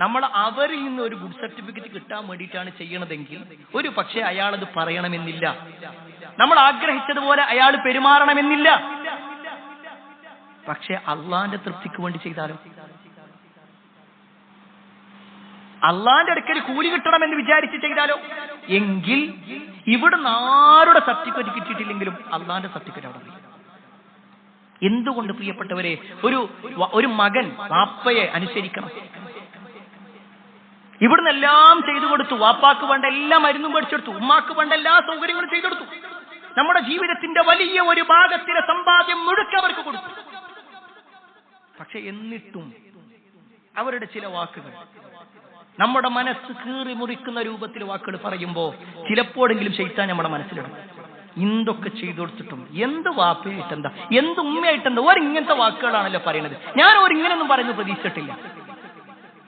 നമ്മൾ അവരിൽ നിന്ന് ഒരു ഗുഡ് സർട്ടിഫിക്കറ്റ് കിട്ടാൻ വേണ്ടിയിട്ടാണ് ചെയ്യണതെങ്കിൽ ഒരു പക്ഷേ അയാളത് പറയണമെന്നില്ല, നമ്മൾ ആഗ്രഹിച്ചതുപോലെ അയാൾ പെരുമാറണമെന്നില്ല. പക്ഷെ അള്ളാന്റെ തൃപ്തിക്ക് വേണ്ടി ചെയ്താലോ, അള്ളാന്റെ അടുക്കൽ കൂലി കിട്ടണമെന്ന് വിചാരിച്ച് ചെയ്താലോ, എങ്കിൽ ഇവിടുന്ന് ആരുടെ സർട്ടിഫിക്കറ്റ് കിട്ടിയിട്ടില്ലെങ്കിലും അള്ളാന്റെ സർട്ടിഫിക്കറ്റ് അവിടെ ഉണ്ട്. എന്തുകൊണ്ട് പ്രിയപ്പെട്ടവരെ, ഒരു മകൻ വാപ്പയെ അനുസരിക്കണം. ഇവിടുന്ന് എല്ലാം ചെയ്തു കൊടുത്തു, വാപ്പാക്ക് വേണ്ട എല്ലാ മരുന്നും മേടിച്ചെടുത്തു, ഉമ്മാക്ക് വേണ്ട എല്ലാ സൗകര്യങ്ങളും ചെയ്തെടുത്തു, നമ്മുടെ ജീവിതത്തിന്റെ വലിയ ഒരു ഭാഗത്തിലെ സമ്പാദ്യം മുഴുക്കെ അവർക്ക് കൊടുത്തു. പക്ഷെ എന്നിട്ടും അവരുടെ ചില വാക്കുകൾ നമ്മുടെ മനസ്സ് കീറി മുറിക്കുന്ന രൂപത്തിൽ വാക്കുകൾ പറയുമ്പോൾ ചിലപ്പോഴെങ്കിലും ശൈത്താൻ നമ്മുടെ മനസ്സിലിടും. എന്തൊക്കെ ചെയ്തു കൊടുത്തിട്ടും എന്ത് വാപ്പയായിട്ടെന്താ, എന്ത് ഉമ്മയായിട്ടെന്താ, ഇങ്ങനത്തെ വാക്കുകളാണല്ലോ പറയുന്നത്, ഞാൻ ഇങ്ങനെയൊന്നും പറയുന്നത് പ്രതീക്ഷിച്ചിട്ടില്ല.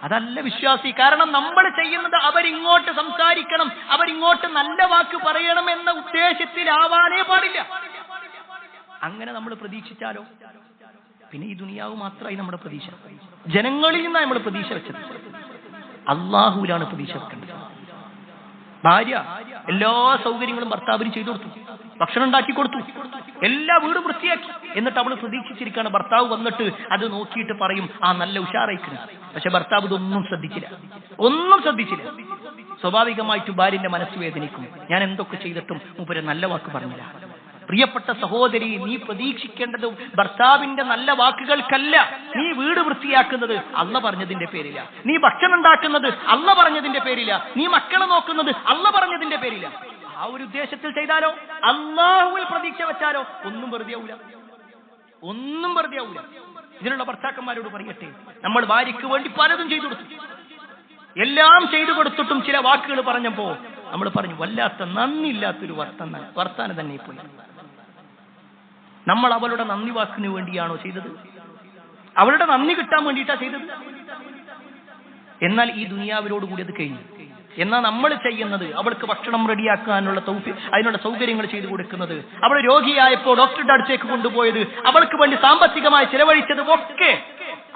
അതല്ല വിശ്വാസി. കാരണം നമ്മൾ ചെയ്യുന്നത് അവരിങ്ങോട്ട് സംസാരിക്കണം, അവരിങ്ങോട്ട് നല്ല വാക്ക് പറയണം എന്ന ഉദ്ദേശത്തിലാവാനേ പാടില്ല. അങ്ങനെ നമ്മൾ പ്രതീക്ഷിച്ചാലോ പിന്നെ ഈ ദുനിയാവ് മാത്രമായി നമ്മുടെ പ്രതീക്ഷ. ജനങ്ങളിൽ നിന്നാണ് നമ്മൾ പ്രതീക്ഷ വെച്ചത്, അള്ളാഹുവിലാണ് പ്രതീക്ഷ വെക്കേണ്ടത്. ഭാര്യ എല്ലാ സൗകര്യങ്ങളും ഭർത്താവിന് ചെയ്തു കൊടുത്തു, ഭക്ഷണം ഉണ്ടാക്കി കൊടുത്തു, എല്ലാ വീടും വൃത്തിയാക്കി. എന്നിട്ട് അവൾ പ്രതീക്ഷിച്ചിരിക്കുകയാണ് ഭർത്താവ് വന്നിട്ട് അത് നോക്കിയിട്ട് പറയും ആ നല്ല ഉഷാറായിക്കണം. പക്ഷെ ഭർത്താവ് ഇതൊന്നും ശ്രദ്ധിച്ചില്ല, ഒന്നും ശ്രദ്ധിച്ചില്ല. സ്വാഭാവികമായിട്ടും ഭാര്യന്റെ മനസ്സ് വേദനിക്കും. ഞാൻ എന്തൊക്കെ ചെയ്തിട്ടും മൂപ്പര് നല്ല വാക്ക് പറഞ്ഞില്ല. പ്രിയപ്പെട്ട സഹോദരി, നീ പ്രതീക്ഷിക്കേണ്ടത് ഭർത്താവിന്റെ നല്ല വാക്കുകൾക്കല്ല. നീ വീട് വൃത്തിയാക്കുന്നത് അള്ള പറഞ്ഞതിന്റെ പേരില്ല, നീ ഭക്ഷണം ഉണ്ടാക്കുന്നത് അള്ള പറഞ്ഞതിന്റെ പേരില്ല, നീ മക്കളെ നോക്കുന്നത് അള്ള പറഞ്ഞതിന്റെ പേരില്ല. ആ ഒരു ഉദ്ദേശത്തിൽ ചെയ്താലോ, അള്ളാഹുവിൽ പ്രതീക്ഷ വെച്ചാലോ ഒന്നും വെറുതെ ആവൂല, ഒന്നും വെറുതെ ആവൂല. ഇതിനുള്ള ഭർത്താക്കന്മാരോട് പറയട്ടെ, നമ്മൾ ഭാര്യയ്ക്ക് വേണ്ടി പലതും ചെയ്തു കൊടുത്തു, എല്ലാം ചെയ്തു കൊടുത്തിട്ടും ചില വാക്കുകൾ പറഞ്ഞപ്പോ നമ്മൾ പറഞ്ഞു വല്ലാത്ത നന്ദിയില്ലാത്തൊരു വർത്താനം തന്നെ പോയി. നമ്മൾ അവളുടെ നന്ദി വാക്കിന് വേണ്ടിയാണോ ചെയ്തത്? അവളുടെ നന്ദി കിട്ടാൻ വേണ്ടിയിട്ടാ ചെയ്തത്? എന്നാൽ ഈ ദുനിയാവിലോട് കൂടി അത് കഴിഞ്ഞു. എന്നാൽ നമ്മൾ ചെയ്യുന്നത് അവൾക്ക് ഭക്ഷണം റെഡിയാക്കാനുള്ള അതിനുള്ള സൗകര്യങ്ങൾ ചെയ്തു കൊടുക്കുന്നത്, അവൾ രോഗിയായപ്പോ ഡോക്ടറുടെ അടുത്തേക്ക് കൊണ്ടുപോയത്, അവൾക്ക് വേണ്ടി സാമ്പത്തികമായി ചെലവഴിച്ചത് ഒക്കെ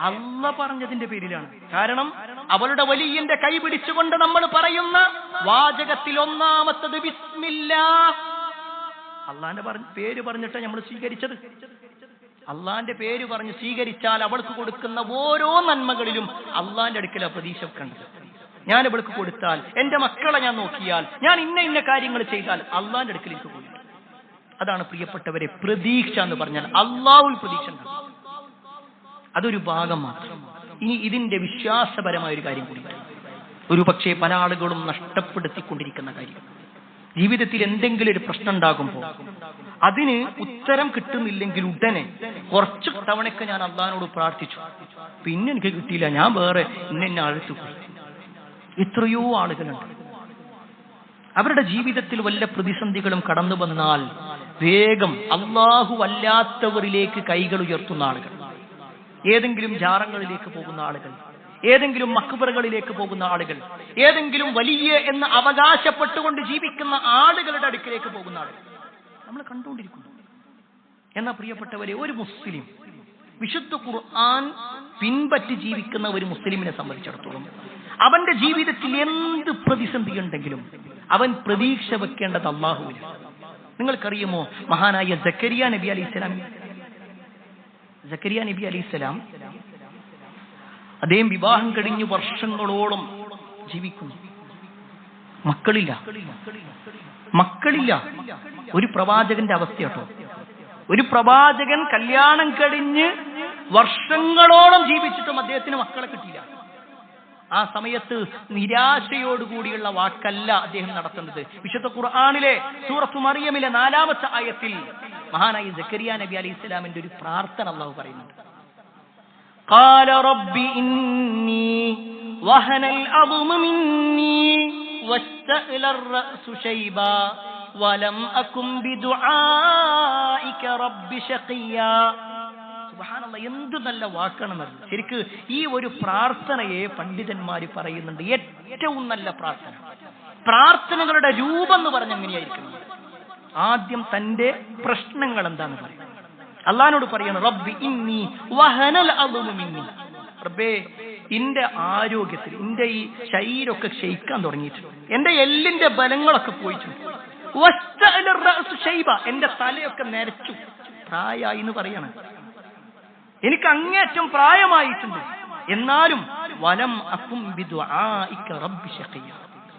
അള്ള പറഞ്ഞതിന്റെ പേരിലാണ്. കാരണം അവളുടെ വലിയന്റെ കൈ പിടിച്ചുകൊണ്ട് നമ്മൾ പറയുന്ന വാചകത്തിൽ ഒന്നാമത്തത് ബിസ്മില്ലാ, അള്ളാന്റെ പേര് പറഞ്ഞിട്ടാണ് നമ്മൾ സ്വീകരിച്ചത്. അള്ളാന്റെ പേര് പറഞ്ഞ് സ്വീകരിച്ചാൽ അവൾക്ക് കൊടുക്കുന്ന ഓരോ നന്മകളിലും അള്ളാന്റെ അടുക്കൽ പ്രതീക്ഷ വെക്കേണ്ടത്. ഞാൻ ഇവൾക്ക് കൊടുത്താൽ, എന്റെ മക്കളെ ഞാൻ നോക്കിയാൽ, ഞാൻ ഇന്ന കാര്യങ്ങൾ ചെയ്താൽ അള്ളാന്റെ അടുക്കൽ എനിക്ക് പോയി. അതാണ് പ്രിയപ്പെട്ടവരെ പ്രതീക്ഷ എന്ന് പറഞ്ഞാൽ. അള്ളാഹുവിൽ പ്രതീക്ഷ ഉണ്ടാകും, അതൊരു ഭാഗം മാത്രം. ഇനി ഇതിന്റെ വിശ്വാസപരമായ ഒരു കാര്യം കൂടി, ഒരു പക്ഷേ പല ആളുകളും നഷ്ടപ്പെടുത്തിക്കൊണ്ടിരിക്കുന്ന കാര്യം. ജീവിതത്തിൽ എന്തെങ്കിലും ഒരു പ്രശ്നം ഉണ്ടാകുമ്പോൾ അതിന് ഉത്തരം കിട്ടുന്നില്ലെങ്കിൽ ഉടനെ കുറച്ച് തവണയൊക്കെ ഞാൻ അള്ളാഹിനോട് പ്രാർത്ഥിച്ചു, പിന്നെ എനിക്ക് കിട്ടിയില്ല, ഞാൻ വേറെ ഇന്ന ആഴ്ത്തു പോയി. എത്രയോ ആളുകളുണ്ട് അവരുടെ ജീവിതത്തിൽ വല്ല പ്രതിസന്ധികളും കടന്നു വന്നാൽ വേഗം അള്ളാഹു അല്ലാത്തവരിലേക്ക് കൈകൾ ഉയർത്തുന്ന ആളുകൾ, ഏതെങ്കിലും ജാറങ്ങളിലേക്ക് പോകുന്ന ആളുകൾ, ഏതെങ്കിലും മക്ബറുകളിലേക്ക് പോകുന്ന ആളുകൾ, ഏതെങ്കിലും വലിയ എന്ന് അവകാശപ്പെട്ടുകൊണ്ട് ജീവിക്കുന്ന ആളുകളുടെ അടുക്കിലേക്ക് പോകുന്ന ആളുകൾ നമ്മൾ കണ്ടുകൊണ്ടിരിക്കുന്നു. എന്നാൽ പ്രിയപ്പെട്ടവരെ, ഒരു മുസ്ലിം വിശുദ്ധ ഖുർആൻ പിൻപറ്റി ജീവിക്കുന്ന ഒരു മുസ്ലിമിനെ സംബന്ധിച്ചിടത്തോളം അവന്റെ ജീവിതത്തിൽ എന്ത് പ്രതിസന്ധി ഉണ്ടെങ്കിലും അവൻ പ്രതീക്ഷ വെക്കേണ്ടത് അല്ലാഹുവിൽ. നിങ്ങൾക്കറിയുമോ, മഹാനായ സക്കരിയ നബി അലൈഹിസ്സലാം, അദ്ദേഹം വിവാഹം കഴിഞ്ഞ് വർഷങ്ങളോളം ജീവിക്കുന്നു, മക്കളില്ല. ഒരു പ്രവാചകന്റെ അവസ്ഥ കേട്ടോ, ഒരു പ്രവാചകൻ കല്യാണം കഴിഞ്ഞ് വർഷങ്ങളോളം ജീവിച്ചിട്ടും അദ്ദേഹത്തിന് മക്കളെ കിട്ടിയില്ല. ആ സമയത്ത് നിരാശയോടുകൂടിയുള്ള വാക്കല്ല അദ്ദേഹം നടത്തുന്നത്. വിശുദ്ധ ഖുർആനിലെ സൂറത്തു മറിയമിലെ 4-ാമത്തെ ആയത്തിൽ മഹാനായ സക്കരിയ നബി അലൈഹിസ്സലാമിന്റെ ഒരു പ്രാർത്ഥന അല്ലാഹു പറയുന്നുണ്ട്. ഖാല റബ്ബി ഇന്നി വഹനൽ അദ്മു മിന്നി വസ്തഅല അർ-റഅസു ശൈബാ വലം അകും ബിദുആഇക റബ്ബി ശഖിയാ. സുബ്ഹാനല്ലാഹ്, എന്ത് നല്ല വാക്കാണെന്നത്. ശരിക്ക് ഈ ഒരു പ്രാർത്ഥനയെ പണ്ഡിതന്മാർ പറയുന്നുണ്ട് ഏറ്റവും നല്ല പ്രാർത്ഥന. പ്രാർത്ഥനകളുടെ രൂപം എന്ന് പറഞ്ഞ എങ്ങനെയായിരിക്കണം? ആദ്യം തന്റെ പ്രശ്നങ്ങൾ എന്താണെന്ന് പറയും. അള്ളാഹിനോട് പറയണം, റബ്ബി ഇന്നി വഹനൽ അദ്മു മിന്നി. റബ്ബേ, എന്റെ ആരോഗ്യത്തിൽ എന്റെ ഈ ശരീരമൊക്കെ ക്ഷയിക്കാൻ തുടങ്ങിയിട്ടുണ്ട്, എന്റെ എല്ലിന്റെ ബലങ്ങളൊക്കെ പോയിട്ടുണ്ട്. വസ്തഅല അർ-റഅസു ശൈബ, എന്റെ തലയൊക്കെ നരച്ചു, പ്രായമായി എന്ന് പറയണം. എനിക്ക് അങ്ങേറ്റം പ്രായമായിട്ടുണ്ട്. എന്നാലും വലം അകും ബിദുആഇക റബ്ബി ശഖിയ.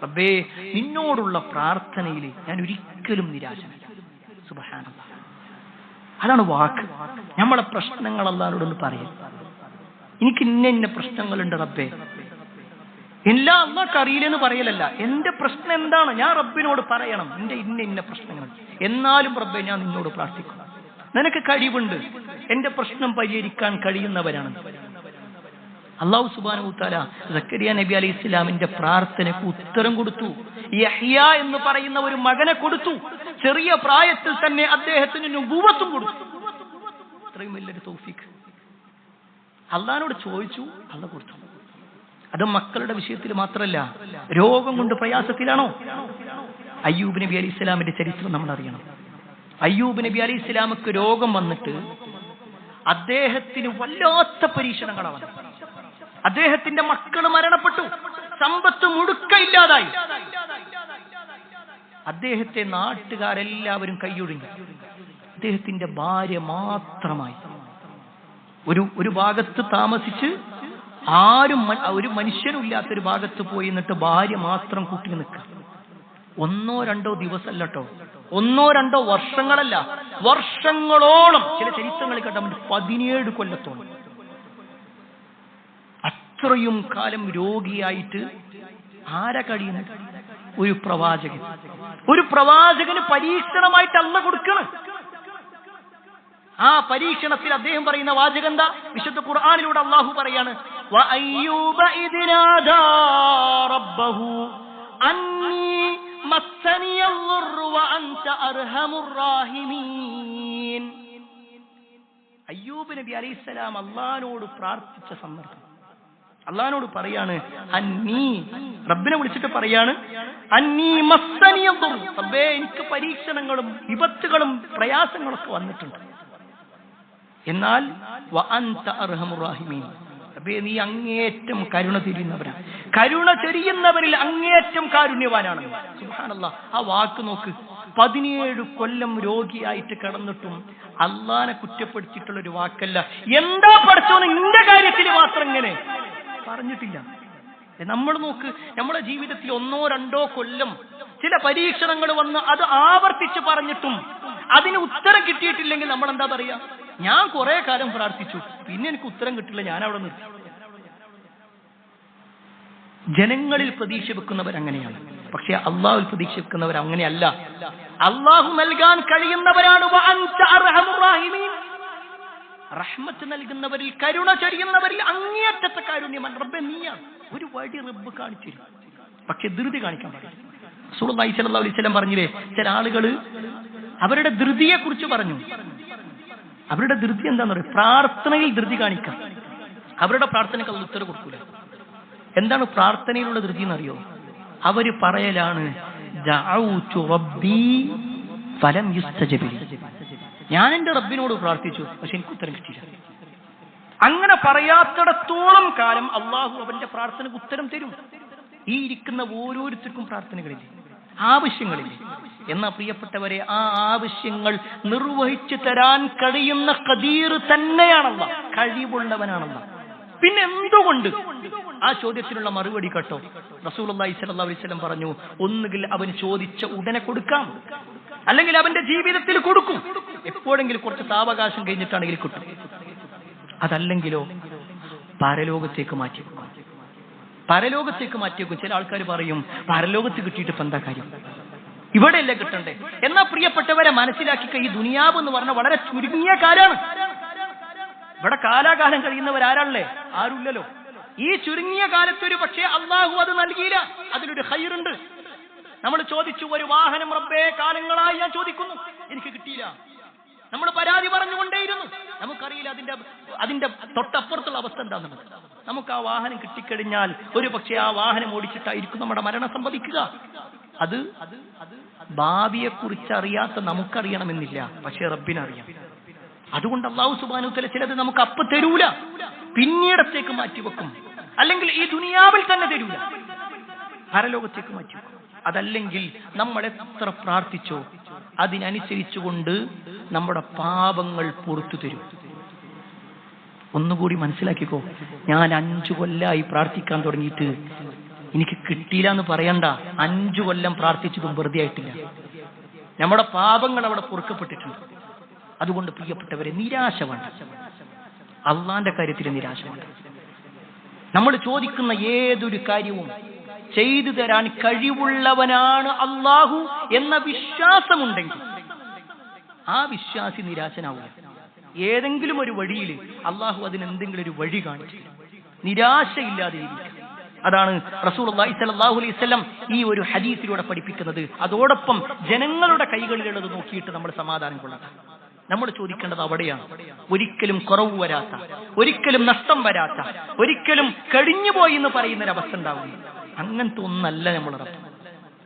റബ്ബേ, നിന്നോടുള്ള പ്രാർത്ഥനയിൽ ഞാൻ ഒരിക്കലും നിരാശനല്ല. സുബ്ഹാനല്ലാഹ്, അതാണ് വാക്ക്. നമ്മളെ പ്രശ്നങ്ങൾ അല്ലാഹുവോട് പറയും. എനിക്ക് ഇന്ന പ്രശ്നങ്ങളുണ്ട് റബ്ബേ. എല്ലാ അള്ളാഹ്ക്ക് അറിയില്ലെന്ന് പറയലല്ല, എന്റെ പ്രശ്നം എന്താണ് ഞാൻ റബ്ബിനോട് പറയണം. എന്റെ ഇന്ന പ്രശ്നങ്ങൾ. എന്നാലും റബ്ബേ, ഞാൻ നിന്നോട് പ്രാർത്ഥിക്കും. നിനക്ക് കഴിവുണ്ട്, എന്റെ പ്രശ്നം പരിഹരിക്കാൻ കഴിയുന്നവരാണ്. അല്ലാഹു സുബ്ഹാനഹു വ തആല സക്കരിയ നബി അലൈഹിസ്സലാമിന്റെ പ്രാർത്ഥനയ്ക്ക് ഉത്തരം കൊടുത്തു. യഹ്യ എന്ന് പറയുന്ന ഒരു മകനെ കൊടുത്തു. ചെറിയ പ്രായത്തിൽ തന്നെ അദ്ദേഹത്തിന് നുബുവത്തും കൊടുത്തു. അത്രയും വലിയൊരു തൗഫീഖ് അള്ളാഹിനോട് ചോദിച്ചു, അള്ളാഹ് കൊടുത്തു. അത് മക്കളുടെ വിഷയത്തിൽ മാത്രമല്ല, രോഗം കൊണ്ട് പ്രയാസത്തിലാണോ? അയ്യൂബ് നബി അലൈഹിസ്സലാമിന്റെ ചരിത്രം നമ്മൾ അറിയണം. അയ്യൂബ് നബി അലൈഹിസ്സലാമക്ക് രോഗം വന്നിട്ട് അദ്ദേഹത്തിന് വല്ലാത്ത പരീക്ഷണങ്ങളാണ് വന്നത്. അദ്ദേഹത്തിന്റെ മക്കൾ മരണപ്പെട്ടു, സമ്പത്ത് മുഴുക്കയില്ലാതായി. അദ്ദേഹത്തെ നാട്ടുകാരെല്ലാവരും കൈയൊഴിഞ്ഞു. അദ്ദേഹത്തിന്റെ ഭാര്യ മാത്രമായി ഒരു ഭാഗത്ത് താമസിച്ച്, ആരും ഒരു മനുഷ്യനും ഇല്ലാത്തൊരു ഭാഗത്ത് പോയി നിന്നിട്ട് ഭാര്യ മാത്രം കൂട്ടി നിൽക്കുക. 1-2 ദിവസമല്ലോ, 1-2 വർഷങ്ങളല്ല, വർഷങ്ങളോളം. ചില ചരിത്രങ്ങളിൽ കേട്ടാൽ 17 കൊല്ലത്തോളം അത്രയും കാലം രോഗിയായിട്ട് ആരാ കഴിയുന്നത്? ഒരു പ്രവാചകന് പരീക്ഷണമായിട്ട് അല്ലാഹ് കൊടുക്കണം. ആ പരീക്ഷണത്തിൽ അദ്ദേഹം പറയുന്ന വാചകം എന്താ? വിശുദ്ധ ഖുർആനിലൂടെ അല്ലാഹു പറയാണ്, വഅയ്യൂബ ഇദ് നാദാ റബ്ബഹു അന്നി മസ്സനിയൽ ദുർറു വഅൻത അർഹമുർ റാഹിമീൻ. അയ്യൂബ് നബി അലൈഹിസ്സലാം അല്ലാഹുവോട് പ്രാർത്ഥിച്ച സന്ദർഭം അല്ലാഹുവോട് പറയാണ്, അന്നീ, റബ്ബിനെ വിളിച്ചിട്ട് പറയാണ്, അന്നീ മസ്സനിയൽ ദുർറു, റബ്ബേ, എനിക്ക് പരീക്ഷണങ്ങളും വിപത്തുകളും പ്രയാസങ്ങളൊക്കെ വന്നിട്ടുണ്ട്. എന്നാൽ വഅൻത അർഹമുർ റാഹിമീൻ, റബ്ബേ, നീ അങ്ങേയറ്റം കരുണ തിരിയുന്നവരാണ്, കരുണ ചെരിയുന്നവരിൽ അങ്ങേയറ്റം കാരുണ്യവാനാണ്. സുബ്ഹാനല്ലാഹ്, ആ വാക്ക് നോക്ക്. 17 കൊല്ലം രോഗിയായിട്ട് കിടന്നിട്ടും അള്ളാനെ കുറ്റപ്പെടുത്തിയിട്ടുള്ള ഒരു വാക്കല്ല. എന്താ പഠിച്ചോന്ന് നിന്റെ കാര്യത്തിൽ മാത്രം ഇങ്ങനെ പറഞ്ഞിട്ടില്ല. നമ്മൾ നോക്ക്, നമ്മുടെ ജീവിതത്തിൽ 1-2 കൊല്ലം ചില പരീക്ഷണങ്ങൾ വന്ന് അത് ആവർത്തിച്ച് പറഞ്ഞിട്ടും അതിന് ഉത്തരം കിട്ടിയിട്ടില്ലെങ്കിൽ നമ്മൾ എന്താ പറയാ? ഞാൻ കുറെ കാലം പ്രാർത്ഥിച്ചു, പിന്നെ എനിക്ക് ഉത്തരം കിട്ടില്ല, ഞാൻ അവിടെ നിർത്തി. ജനങ്ങളിൽ പ്രതീക്ഷ വെക്കുന്നവർ അങ്ങനെയാണ്. പക്ഷെ അള്ളാഹുവിൽ പ്രതീക്ഷ വെക്കുന്നവർ അങ്ങനെയല്ല. അള്ളാഹു നൽകാൻ കഴിയുന്നവരാണ്. റഹ്മത്ത് നൽകുന്നവരിൽ, കരുണ ചൊരിയുന്നവരിൽ അങ്ങേയറ്റത്തെ കാരുണ്യമാണ്. റബ്ബേ, നീയാണ്. ഒരു വഴി റബ്ബ് കാണിച്ചു തരും, പക്ഷെ ധൃതി കാണിക്കാൻ പാടില്ല. റസൂലുള്ളാഹി സ്വല്ലല്ലാഹു അലൈഹി വസല്ലം പറഞ്ഞില്ലേ, ചില ആളുകൾ അവരുടെ ധൃതിയെ കുറിച്ച് പറഞ്ഞു. അവരുടെ ധൃതി എന്താന്ന് പറയും? പ്രാർത്ഥനയിൽ ധൃതി കാണിക്കാം. അവരുടെ പ്രാർത്ഥനയ്ക്ക് അത് ഉത്തരം കൊടുക്കൂല. എന്താണ് പ്രാർത്ഥനയിലുള്ള ധൃതി എന്നറിയോ? അവര് പറയലാണ്, ദഅഉതു റബ്ബി ഫലം യുസ്തജബ് ലി, ഞാൻ എന്റെ റബ്ബിനോട് പ്രാർത്ഥിച്ചു, പക്ഷെ എനിക്ക് ഉത്തരം കിട്ടിയില്ല. അങ്ങനെ പറയാത്തിടത്തോളം കാലം അള്ളാഹു അവന്റെ പ്രാർത്ഥനയ്ക്ക് ഉത്തരം തരും. ഈ ഇരിക്കുന്ന ഓരോരുത്തർക്കും പ്രാർത്ഥനകളില്ലേ, ആവശ്യങ്ങളില്ലേ? എന്നാ പ്രിയപ്പെട്ടവരെ, ആ ആവശ്യങ്ങൾ നിർവഹിച്ചു തരാൻ കഴിയുന്ന ഖദീർ തന്നെയാണല്ല, കഴിവുള്ളവനാണല്ല. പിന്നെ എന്തുകൊണ്ട്? ആ ചോദ്യത്തിനുള്ള മറുപടി കേട്ടോ. റസൂലുള്ളാഹി സ്വല്ലല്ലാഹു അലൈഹി വസല്ലം പറഞ്ഞു, ഒന്നുകിൽ അവന് ചോദിച്ച ഉടനെ കൊടുക്കാം, അല്ലെങ്കിൽ അവന്റെ ജീവിതത്തിൽ കൊടുക്കും. എപ്പോഴെങ്കിലും കുറച്ച് സാവകാശം കഴിഞ്ഞിട്ടാണെങ്കിൽ കിട്ടും. അതല്ലെങ്കിലോ പരലോകത്തേക്ക് മാറ്റി വെക്കും. പരലോകത്തേക്ക് മാറ്റിവെക്കും. ചില ആൾക്കാർ പറയും പരലോകത്ത് കിട്ടിയിട്ട് ഇപ്പം എന്താ കാര്യം, ഇവിടെയല്ലേ കിട്ടണ്ടേ? എന്നാ പ്രിയപ്പെട്ടവരെ മനസ്സിലാക്കിക്ക, ഈ ദുനിയാവ് എന്ന് പറഞ്ഞാൽ വളരെ ചുരുങ്ങിയ കാലാണ്. ഇവിടെ കാലാകാലം കഴിയുന്നവരാരല്ലേ? ആരുമില്ലല്ലോ. ഈ ചുരുങ്ങിയ കാലത്തൊരു പക്ഷേ അള്ളാഹു അത് നൽകിയില്ല, അതിലൊരു ഖൈറുണ്ട്. നമ്മൾ ചോദിച്ചു, ഒരു വാഹനം റബ്ബേ കാലങ്ങളായി ഞാൻ ചോദിക്കുന്നു, എനിക്ക് കിട്ടിയില്ല. നമ്മൾ പരാതി പറഞ്ഞുകൊണ്ടേയിരുന്നു. നമുക്കറിയില്ല അതിന്റെ തൊട്ടപ്പുറത്തുള്ള അവസ്ഥ എന്താണെന്നുള്ളത്. നമുക്ക് ആ വാഹനം കിട്ടിക്കഴിഞ്ഞാൽ ഒരു പക്ഷേ ആ വാഹനം ഓടിച്ചിട്ടായിരിക്കും നമ്മുടെ മരണം സംഭവിക്കുക. അത് ഭാവിയെ കുറിച്ച് അറിയാത്ത നമുക്കറിയണമെന്നില്ല, പക്ഷേ റബ്ബിനറിയാം. അതുകൊണ്ട് അല്ലാഹു സുബ്ഹാനഹു വ തആല ചിലത് നമുക്ക് അപ്പ് തരൂല, പിന്നീടത്തേക്ക് മാറ്റിവെക്കും. അല്ലെങ്കിൽ ഈ ദുനിയാവിൽ തന്നെ തരൂല, പരലോകത്തേക്ക് മാറ്റിവെക്കും. അതല്ലെങ്കിൽ നമ്മൾ എത്ര പ്രാർത്ഥിച്ചോ അതിനനുസരിച്ചുകൊണ്ട് നമ്മുടെ പാപങ്ങൾ പുറത്തു തരും. ഒന്നുകൂടി മനസ്സിലാക്കിക്കോ, ഞാൻ 5 കൊല്ലമായി പ്രാർത്ഥിക്കാൻ തുടങ്ങിയിട്ട് എനിക്ക് കിട്ടിയില്ല എന്ന് പറയണ്ട. 5 കൊല്ലം പ്രാർത്ഥിച്ചതും വെറുതെ ആയിട്ടില്ല. നമ്മുടെ പാപങ്ങൾ അവിടെ പൊറുക്കപ്പെട്ടിട്ടുണ്ട്. അതുകൊണ്ട് പ്രിയപ്പെട്ടവരെ, നിരാശ വേണ്ട. അള്ളാന്റെ കാര്യത്തിൽ നിരാശ വേണ്ട. നമ്മൾ ചോദിക്കുന്ന ഏതൊരു കാര്യവും ചെയ്തു തരാൻ കഴിവുള്ളവനാണ് അള്ളാഹു എന്ന വിശ്വാസമുണ്ടെങ്കിൽ ആ വിശ്വാസി നിരാശനാവില്ല. ഏതെങ്കിലും ഒരു വഴിയിൽ അള്ളാഹു അതിനെന്തെങ്കിലും ഒരു വഴി കാണിച്ചു, നിരാശയില്ലാതെ ഇരിക്കുക. അതാണ് റസൂലുള്ളാഹി സ്വല്ലല്ലാഹു അലൈഹി വസല്ലം ഈ ഒരു ഹദീസിലൂടെ പഠിപ്പിക്കുന്നത്. അതോടൊപ്പം ജനങ്ങളുടെ കൈകളിലുള്ളത് നോക്കിയിട്ട് നമ്മൾ സമാധാനം കൊള്ളണം. നമ്മൾ ചോദിക്കേണ്ടത് അവിടെയാണ്. ഒരിക്കലും കുറവ് വരാത്ത, ഒരിക്കലും നഷ്ടം വരാത്ത, ഒരിക്കലും കഴിഞ്ഞുപോയി എന്ന് പറയുന്നൊരവസ്ഥ ഉണ്ടാവുന്നു. അങ്ങനത്തെ ഒന്നല്ല നമ്മൾ റബ്ബ്.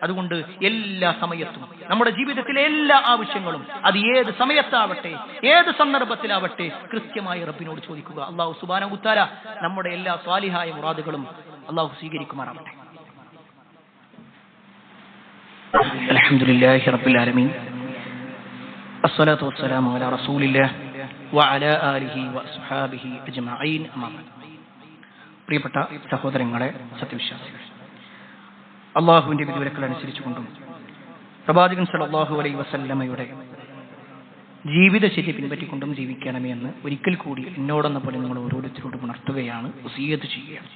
അതുകൊണ്ട് എല്ലാ സമയത്തും നമ്മുടെ ജീവിതത്തിലെ എല്ലാ ആവശ്യങ്ങളും അത് ഏത് സമയത്താവട്ടെ, ഏത് സന്ദർഭത്തിലാവട്ടെ, കൃത്യമായി റബ്ബിനോട് ചോദിക്കുക. അല്ലാഹു സുബ്ഹാനഹു വ തആല നമ്മുടെ എല്ലാ സ്വാലിഹായ മുറാദുകളും അല്ലാഹു സ്വീകരിക്കുമാറാവട്ടെ. അൽഹംദുലില്ലാഹി റബ്ബിൽ ആലമീൻ, അസ്സലാത്തു വസ്സലാമു അലാ റസൂലില്ലാഹി വഅലാ ആലിഹി വഅസ്ഹാബിഹി അജ്മഈൻ. അമ്മാ ബഅദ്. പ്രിയപ്പെട്ട സഹോദരങ്ങളെ, സത്യവിശ്വാസികളെ, അള്ളാഹുവിന്റെ വിധിവിലക്കുകൾ അനുസരിച്ചുകൊണ്ടും പ്രവാചകൻ സല്ലല്ലാഹു അലൈഹി വസല്ലമയുടെ ജീവിതശൈലി പിൻപറ്റിക്കൊണ്ടും ജീവിക്കണമേ എന്ന് ഒരിക്കൽ കൂടി എന്നോടെന്ന പോലെ നിങ്ങൾ ഓരോരുത്തരോടും ഉണർത്തുകയാണ്, വസിയ്യത്ത് ചെയ്യുകയാണ്.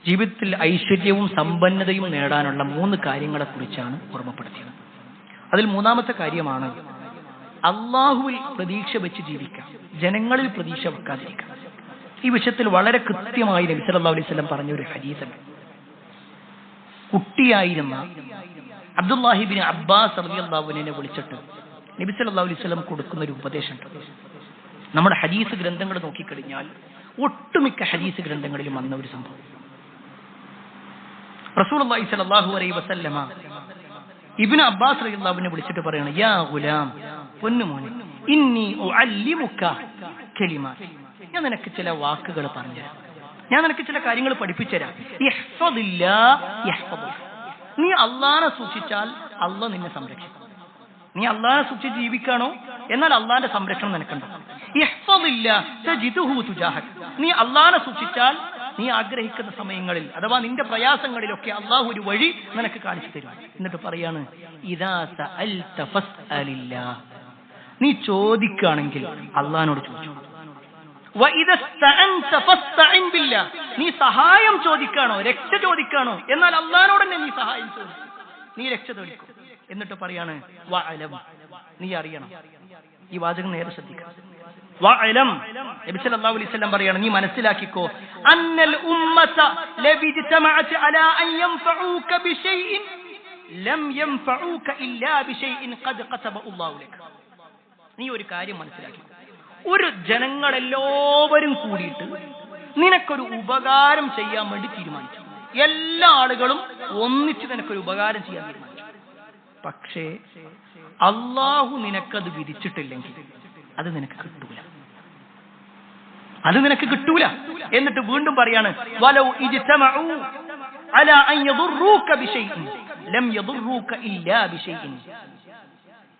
ജീവിതത്തിൽ ഐശ്വര്യവും സമ്പന്നതയും നേടാനുള്ള 3 കാര്യങ്ങളെക്കുറിച്ചാണ് ഓർമ്മപ്പെടുത്തിയത്. അതിൽ 3ാമത്തെ കാര്യമാണ് അള്ളാഹുവിൽ പ്രതീക്ഷ വെച്ച് ജീവിക്കാം, ജനങ്ങളിൽ പ്രതീക്ഷ വെക്കാതിരിക്കാം. ഈ വിഷയത്തിൽ വളരെ കൃത്യമായി നബി സല്ലല്ലാഹു അലൈഹി വസല്ലം പറഞ്ഞ ഒരു ഹദീസുണ്ട്. കുട്ടിയായിരുന്ന അബ്ദുല്ലാഹി ഇബ്നു അബ്ബാസ് റളിയല്ലാഹു അൻഹുവിനെ വിളിച്ചിട്ട് നബി സല്ലല്ലാഹു അലൈഹി വസല്ലം കൊടുക്കുന്ന ഒരു ഉപദേശമുണ്ട്. നമ്മുടെ ഹദീസ് ഗ്രന്ഥങ്ങൾ നോക്കിക്കഴിഞ്ഞാൽ ഒട്ടുമിക്ക ഹദീസ് ഗ്രന്ഥങ്ങളിലും വന്ന ഒരു സംഭവം. റസൂലുള്ളാഹി സ്വല്ലല്ലാഹു അലൈഹി വസല്ലമ ഇബ്നു അബ്ബാസ് റളിയല്ലാഹു അൻഹുവിനെ വിളിച്ചിട്ട് പറയാണ്, യാ ഗുലാം, പൊന്നുമോനെ, ഇന്നി ഉഅല്ലിമുക കലിമാത്ത്, ഞാൻ നിനക്ക് ചില വാക്കുകൾ പറഞ്ഞുതരാം, ഞാൻ നിനക്ക് ചില കാര്യങ്ങൾ പഠിപ്പിച്ചുതരാം. നീ അള്ളാനെ സൂക്ഷിച്ചാൽ അള്ളാഹ് നിന്നെ സംരക്ഷിക്കും. നീ അള്ളാനെ സൂക്ഷിച്ച് ജീവിക്കാണോ, എന്നാൽ അള്ളാന്റെ സംരക്ഷണം നിനക്കുണ്ടാകും. നീ അള്ളാനെ സൂക്ഷിച്ചാൽ നീ ആഗ്രഹിക്കുന്ന സമയങ്ങളിൽ അഥവാ നിന്റെ പ്രയാസങ്ങളിലൊക്കെ അള്ളാഹു ഒരു വഴി നിനക്ക് കാണിച്ചു തരും. എന്നിട്ട് പറയാണ്, ഇദാ സഅൽത ഫസ്അലില്ലാഹ്, നീ ചോദിക്കുകയാണെങ്കിൽ അള്ളാഹിനോട് ചോദിച്ചു. നീ സഹായം ചോദിക്കാണോ, രക്ഷ ചോദിക്കാണോ, എന്നാൽ അള്ളാഹിനോട് തന്നെ നീ സഹായം ചോദിക്കും, നീ രക്ഷ ചോദിക്കും. എന്നിട്ട് പറയാണ്, വഅലം, നീ അറിയണം. ഈ വാചകം നേരെ ശ്രദ്ധിക്കുക. വഅലം, നബി സല്ലല്ലാഹു അലൈഹി വസല്ലം പറയാണ്, നീ മനസ്സിലാക്കിക്കോ, അന്നൽ ഉമ്മത ലബിജ്തമഅത് അലാ അൻ യൻഫഉക ബിശൈഇൻ ലം യൻഫഉക ഇല്ലാ ബിശൈഇൻ ഖദ് ഖതബ അല്ലാഹു ലക. നീ ഒരു കാര്യം മനസ്സിലാക്കി, ഒരു ജനങ്ങളെല്ലാവരും കൂടിയിട്ട് നിനക്കൊരു ഉപകാരം ചെയ്യാൻ വേണ്ടി തീരുമാനിച്ചു. എല്ലാ ആളുകളും ഒന്നിച്ച് നിനക്കൊരു ഉപകാരം ചെയ്യാൻ തീരുമാനിച്ചു. പക്ഷേ അള്ളാഹു നിനക്കത് വിധിച്ചിട്ടില്ലെങ്കിൽ അത് നിനക്ക് കിട്ടൂല, അത് നിനക്ക് കിട്ടൂല. എന്നിട്ട് വീണ്ടും പറയാണ്, വലൗ ഇജ്തമഉ അലാ അൻ യദുറൂക ബിശൈഇൻ ലം യദുറൂക ഇല്ലാ ബിശൈഇൻ.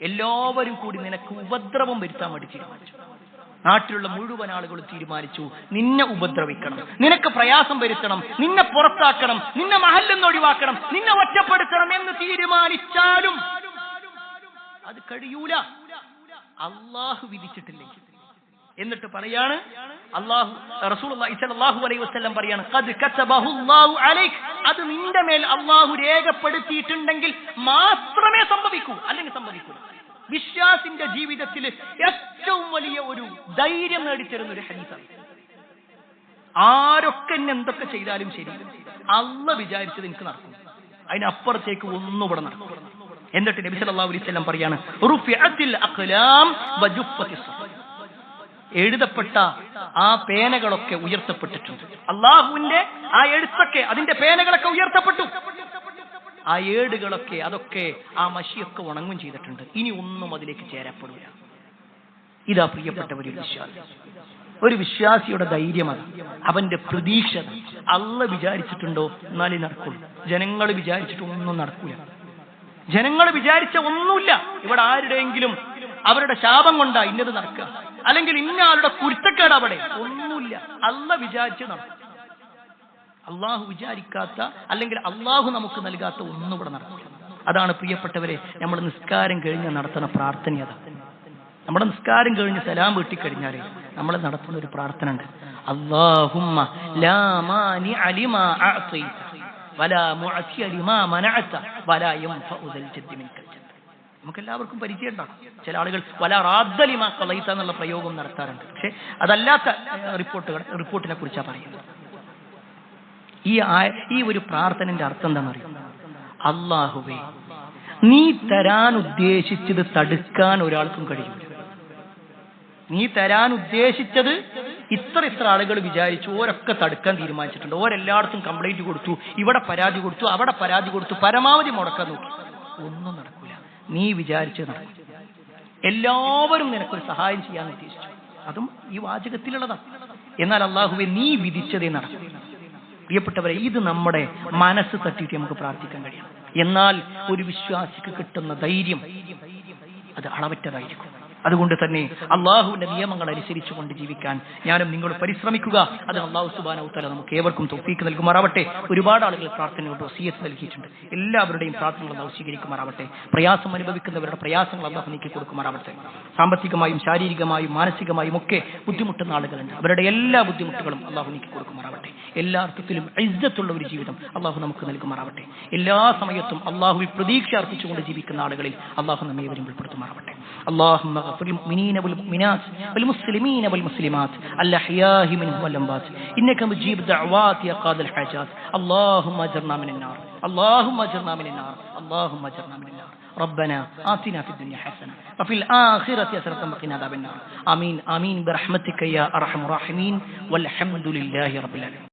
എല്ലാവരും കൂടി നിനക്ക് ഉപദ്രവം വരുത്താൻ വേണ്ടി തീരുമാനിച്ചു. നാട്ടിലുള്ള മുഴുവൻ ആളുകളും തീരുമാനിച്ചു നിന്നെ ഉപദ്രവിക്കണം, നിനക്ക് പ്രയാസം വരുത്തണം, നിന്നെ പുറത്താക്കണം, നിന്നെ മഹല്ലിൽ നിന്ന് ഒഴിവാക്കണം, നിന്നെ ഒറ്റപ്പെടുത്തണം എന്ന് തീരുമാനിച്ചാലും അത് കഴിയൂല, അള്ളാഹു വിധിച്ചിട്ടില്ലെങ്കിൽ. എന്നിട്ട് പറയാണ് റസൂലുള്ളാഹി സ്വല്ലല്ലാഹു അലൈഹി വസല്ലം പറയാണ് ഖദ് കതബഹു അല്ലാഹു അലൈക്, അത് നിന്റെ മേൽ അല്ലാഹു രേഖപ്പെടുത്തിയിട്ടുണ്ടെങ്കിൽ മാത്രമേ സംഭവിക്കൂ, അല്ലെങ്കിൽ സംഭവിക്കൂ. വിശ്വാസിന്റെ ജീവിതത്തിൽ ഏറ്റവും വലിയ ഒരു ധൈര്യം നേടിത്തരുന്ന ഒരു ഹദീസാണ്. ആരൊക്കെ എന്നെ എന്തൊക്കെ ചെയ്താലും ശരി, അല്ലാഹു വിചാരിച്ചത് എനിക്ക് നടക്കും, അതിനപ്പുറത്തേക്ക് ഒന്നും ഇവിടെ നടക്കും. എന്നിട്ട് നബി സല്ലല്ലാഹു അലൈഹി വസല്ലം പറയാണ് റുഫിഅത്തിൽ അഖ്ലാം വജുഫത്തിസ്, എഴുതപ്പെട്ട ആ പേനകളൊക്കെ ഉയർത്തപ്പെട്ടിട്ടുണ്ട്. അള്ളാഹുവിന്റെ ആ എഴുത്തൊക്കെ, അതിന്റെ പേനകളൊക്കെ ഉയർത്തപ്പെട്ടു. ആ ഏടുകളൊക്കെ, അതൊക്കെ ആ മഷിയൊക്കെ ഉണങ്ങും ചെയ്തിട്ടുണ്ട്. ഇനി ഒന്നും അതിലേക്ക് ചേരപ്പെടില്ല. ഇതാ പ്രിയപ്പെട്ടവരൊരു വിശ്വാസി, ഒരു വിശ്വാസിയുടെ ധൈര്യമത്, അവന്റെ പ്രതീക്ഷ. അല്ലാഹു വിചാരിച്ചിട്ടുണ്ടോ എന്നാലേ നടക്കുള്ളൂ. ജനങ്ങൾ വിചാരിച്ചിട്ടൊന്നും നടക്കൂല. ജനങ്ങൾ വിചാരിച്ച ഒന്നുമില്ല. ഇവിടെ ആരുടെയെങ്കിലും അവരുടെ ശാപം കൊണ്ടാ ഇന്നത് നടക്കുക, അല്ലെങ്കിൽ ഇന്ന ആളുടെ കുരുത്തക്കേട് അവിടെ, ഒന്നുമില്ല. അല്ലാഹു വിചാരിച്ച് നടക്കും. അള്ളാഹു വിചാരിക്കാത്ത, അല്ലെങ്കിൽ അള്ളാഹു നമുക്ക് നൽകാത്ത ഒന്നും ഇവിടെ നടക്കില്ല. അതാണ് പ്രിയപ്പെട്ടവരെ നമ്മൾ നിസ്കാരം കഴിഞ്ഞ് നടത്തുന്ന പ്രാർത്ഥന. അതാ നമ്മുടെ നിസ്കാരം കഴിഞ്ഞ് സലാം വീട്ടിക്കഴിഞ്ഞാൽ നമ്മൾ നടത്തുന്ന ഒരു പ്രാർത്ഥന ഉണ്ട്. അല്ലാഹുമ്മ ലാ മാനിഅ ലിമാ അഅതൈത വലാ മുഅതിയ ലിമാ മനഅത വലാ യൻഫഉ ദൽ ജദ്ദി മിൻകൽ ജദ്ദ്. നമുക്ക് എല്ലാവർക്കും പരിചയം ഉണ്ടാകും. ചില ആളുകൾ വലാ റാദ്ദ ലിമാ ഖളൈത എന്നുള്ള പ്രയോഗം നടത്താറുണ്ട്. പക്ഷെ അതല്ലാത്ത റിപ്പോർട്ടിനെ കുറിച്ചാണ് പറയുന്നത്. ഈ ഒരു പ്രാർത്ഥനന്റെ അർത്ഥം എന്താണെന്നറിയോ? അല്ലാഹുവേ, നീ തരാൻ ഉദ്ദേശിച്ചത് തടുക്കാൻ ഒരാൾക്കും കഴിയില്ല. നീ തരാൻ ഉദ്ദേശിച്ചത് ഇത്ര ആളുകൾ വിചാരിച്ചു, ഓരൊക്കെ തടുക്കാൻ തീരുമാനിച്ചിട്ടുണ്ട്. ഓരെല്ലായിടത്തും കംപ്ലൈന്റ് കൊടുത്തു, ഇവിടെ പരാതി കൊടുത്തു, അവിടെ പരാതി കൊടുത്തു, പരമാവധി മുടക്കാൻ നോക്കി, ഒന്നും നടക്കൂല. നീ വിചാരിച്ചത് നടക്കും. എല്ലാവരും നിനക്കൊരു സഹായം ചെയ്യാൻ ഉദ്ദേശിച്ചു, അതും ഈ വാചകത്തിലുള്ളതാണ്. എന്നാൽ അല്ലാഹുവേ, നീ വിധിച്ചതേ നടക്കും. പ്രിയപ്പെട്ടവരെ, ഇത് നമ്മുടെ മനസ്സ് തട്ടിയിട്ട് നമുക്ക് പ്രാർത്ഥിക്കാൻ കഴിയണം. എന്നാൽ ഒരു വിശ്വാസിക്ക് കിട്ടുന്ന ധൈര്യം അത് അളവറ്റതായിരിക്കും. അതുകൊണ്ട് തന്നെ അള്ളാഹുവിന്റെ നിയമങ്ങൾ അനുസരിച്ചുകൊണ്ട് ജീവിക്കാൻ ഞാനും നിങ്ങൾ പരിശ്രമിക്കുക. അത് അള്ളാഹു സുബ്ഹാനഹു വ തആല നമുക്ക് ഏവർക്കും തൗഫീഖ് നൽകുമാറാവട്ടെ. ഒരുപാട് ആളുകൾ പ്രാർത്ഥനയോട് വസിയത്ത് നൽകിയിട്ടുണ്ട്. എല്ലാവരുടെയും പ്രാർത്ഥനകൾ അള്ളാഹു സ്വീകരിക്കുമാറാവട്ടെ. പ്രയാസം അനുഭവിക്കുന്നവരുടെ പ്രയാസങ്ങൾ അള്ളാഹു നീക്കി കൊടുക്കുമാറാവട്ടെ. സാമ്പത്തികമായും ശാരീരികമായും മാനസികമായും ഒക്കെ ബുദ്ധിമുട്ടുന്ന ആളുകളുണ്ട്. അവരുടെ എല്ലാ ബുദ്ധിമുട്ടുകളും അള്ളാഹു നീക്കി കൊടുക്കുമാറാവട്ടെ. എല്ലാ അർത്ഥത്തിലും ഇസ്സത്തുള്ള ഒരു ജീവിതം അള്ളാഹു നമുക്ക് നൽകുമാറാവട്ടെ. എല്ലാ സമയത്തും അള്ളാഹുവിൽ പ്രതീക്ഷ അർപ്പിച്ചുകൊണ്ട് ജീവിക്കുന്ന ആളുകളിൽ അള്ളാഹു നമ്മെ ഏവരെയും ഉൾപ്പെടുത്തുമാറാവട്ടെ. اللهم اغفر للمؤمنين والمؤمنات والمسلمين والمسلمات الأحياء منهم والأموات إنك مجيب دعوات يا قاضي الحاجات. اللهم أجرنا من النار، اللهم أجرنا من النار، اللهم أجرنا من النار. ربنا آتنا في الدنيا حسنة وفي الآخرة حسنة وقنا عذاب النار. آمين آمين برحمتك يا أرحم الراحمين والحمد لله رب العالمين.